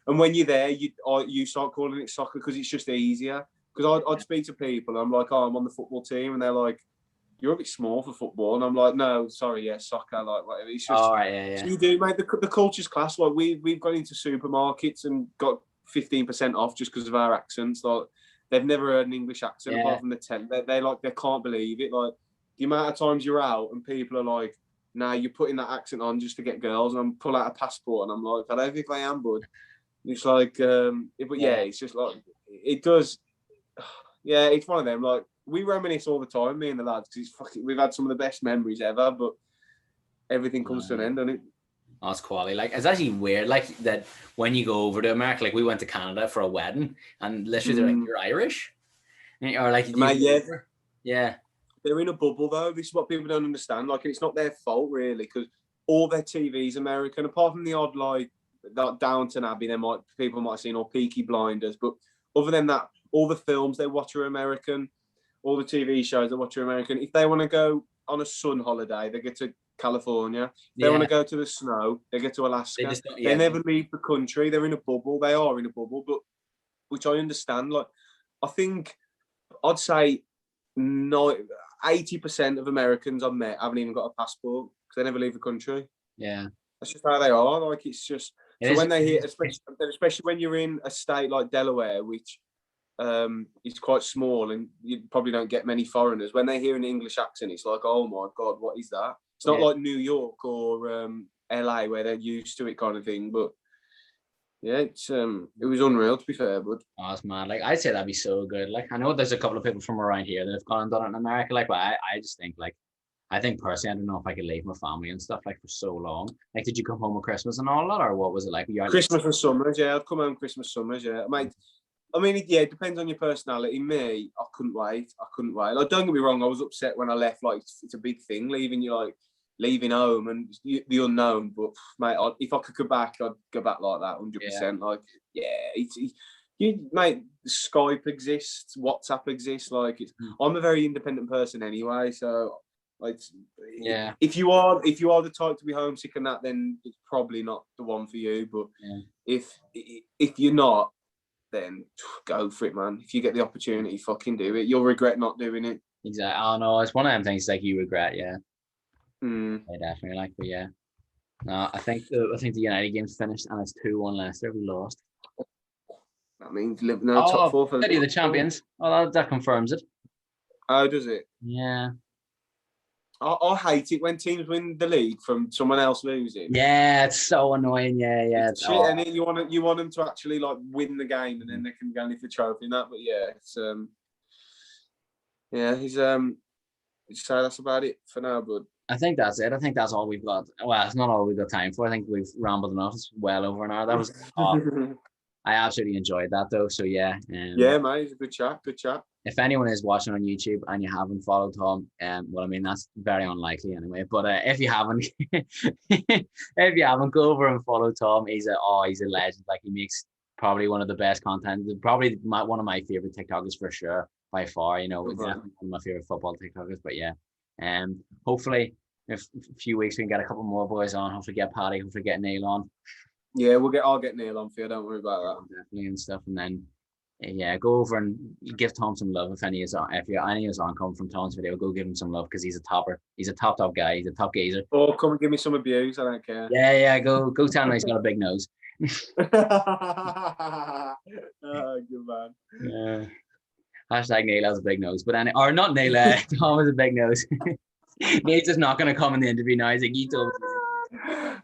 and when you're there, you start calling it soccer because it's just easier. Because I'd speak to people, and I'm like, oh, I'm on the football team, and they're like, you're a bit small for football, and I'm like, no, sorry, soccer, like whatever. It's just, So you do, mate. The culture's class. Like we've gone into supermarkets and got 15% off just because of our accents. Like they've never heard an English accent apart from the 10. They can't believe it. Like the amount of times you're out and people are like, nah, you're putting that accent on just to get girls, and I'm pull out a passport, and I'm like, I don't think I am, bud. It's like, it's just like it does. Yeah, it's one of them. Like we reminisce all the time, me and the lads, because we've had some of the best memories ever, but everything comes to an end, doesn't it? Oh, it's quality. Like it's actually weird, like that when you go over to America. Like we went to Canada for a wedding, and literally they're like, "You're Irish," or like, yeah. They're in a bubble though. This is what people don't understand. Like it's not their fault really, because all their TV's American, apart from the odd like Downton Abbey. People might have seen, or Peaky Blinders, but other than that, all the films they watch are American. All the TV shows they watch are American. If they want to go on a sun holiday, they get to California. If they want to go to the snow, they get to Alaska. They never leave the country. They're in a bubble. They are in a bubble, but which I understand. Like, I think I'd say 80% of Americans I've met haven't even got a passport because they never leave the country. Yeah, that's just how they are. Like it's just when they hear, especially when you're in a state like Delaware, which is quite small and you probably don't get many foreigners. When they hear an English accent, it's like, oh my god, what is that? It's not like New York or LA where they're used to it kind of thing. But yeah, it was unreal, to be fair, bud. Oh, it's mad. Like I'd say that'd be so good. Like I know there's a couple of people from around here that have gone and done it in America. Like, but I just think like I think personally, I don't know if I could leave my family and stuff like for so long. Like, did you come home with Christmas and all that, or what was it like? Christmas and summers, yeah. I'd come home Christmas, summers, yeah. I mean, it depends on your personality. Me, I couldn't wait. Like, don't get me wrong, I was upset when I left. Like, it's a big thing leaving home and the unknown. But mate, if I could go back, I'd go back like that, 100%. Like, mate, Skype exists, WhatsApp exists. Like, I'm a very independent person anyway, so. Like, if you are the type to be homesick and that, then it's probably not the one for you. But if you're not, then go for it, man. If you get the opportunity, fucking do it. You'll regret not doing it. Exactly. Oh no, it's one of them things like you regret. Yeah. Yeah, definitely. Like, but yeah. No, I think the United game's finished and it's 2-1 Leicester. We lost. That means top four for the champions. Oh, that confirms it. Oh, does it? Yeah. I hate it when teams win the league from someone else losing. Yeah, it's so annoying. Yeah. It's shit, and you want them to actually like win the game, and then they can go and lift the trophy and that. But so that's about it for now, bud. I think that's it. I think that's all we've got. Well, it's not all we've got time for. I think we've rambled enough. It's well over an hour. That was I absolutely enjoyed that though. So yeah. Yeah, mate, it's a good chat. Good chat. If anyone is watching on YouTube and you haven't followed Tom, well, I mean that's very unlikely anyway. But if you haven't, go over and follow Tom. He's a legend. Like he makes probably one of the best content. Probably one of my favorite TikTokers for sure, by far. You know, definitely one of my favorite football TikTokers. But yeah, hopefully, if a few weeks we can get a couple more boys on. Hopefully get Paddy. Hopefully get Neil on. Yeah, I'll get Neil on for you. Don't worry about Definitely and stuff, and then yeah, go over and give Tom some love if any is on. If any is on come from Tom's video, go give him some love because he's a topper. He's a top guy. He's a top geezer. that. Or come and give me some abuse. I don't care. Yeah, go tell him he's got a big nose. Oh, good man. Yeah. Hashtag Neil has a big nose, but or not Neil. Tom has a big nose. Neil's just not going to come in the interview now. He's like, you told me.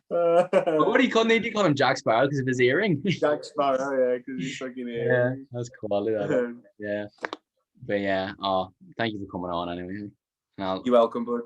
What do you call Neil? Do you call him Jack Sparrow because of his earring? Jack Sparrow, yeah, because he's fucking earring. Yeah, that's quality. Yeah, but yeah. Oh, thank you for coming on anyway. You're welcome, bud.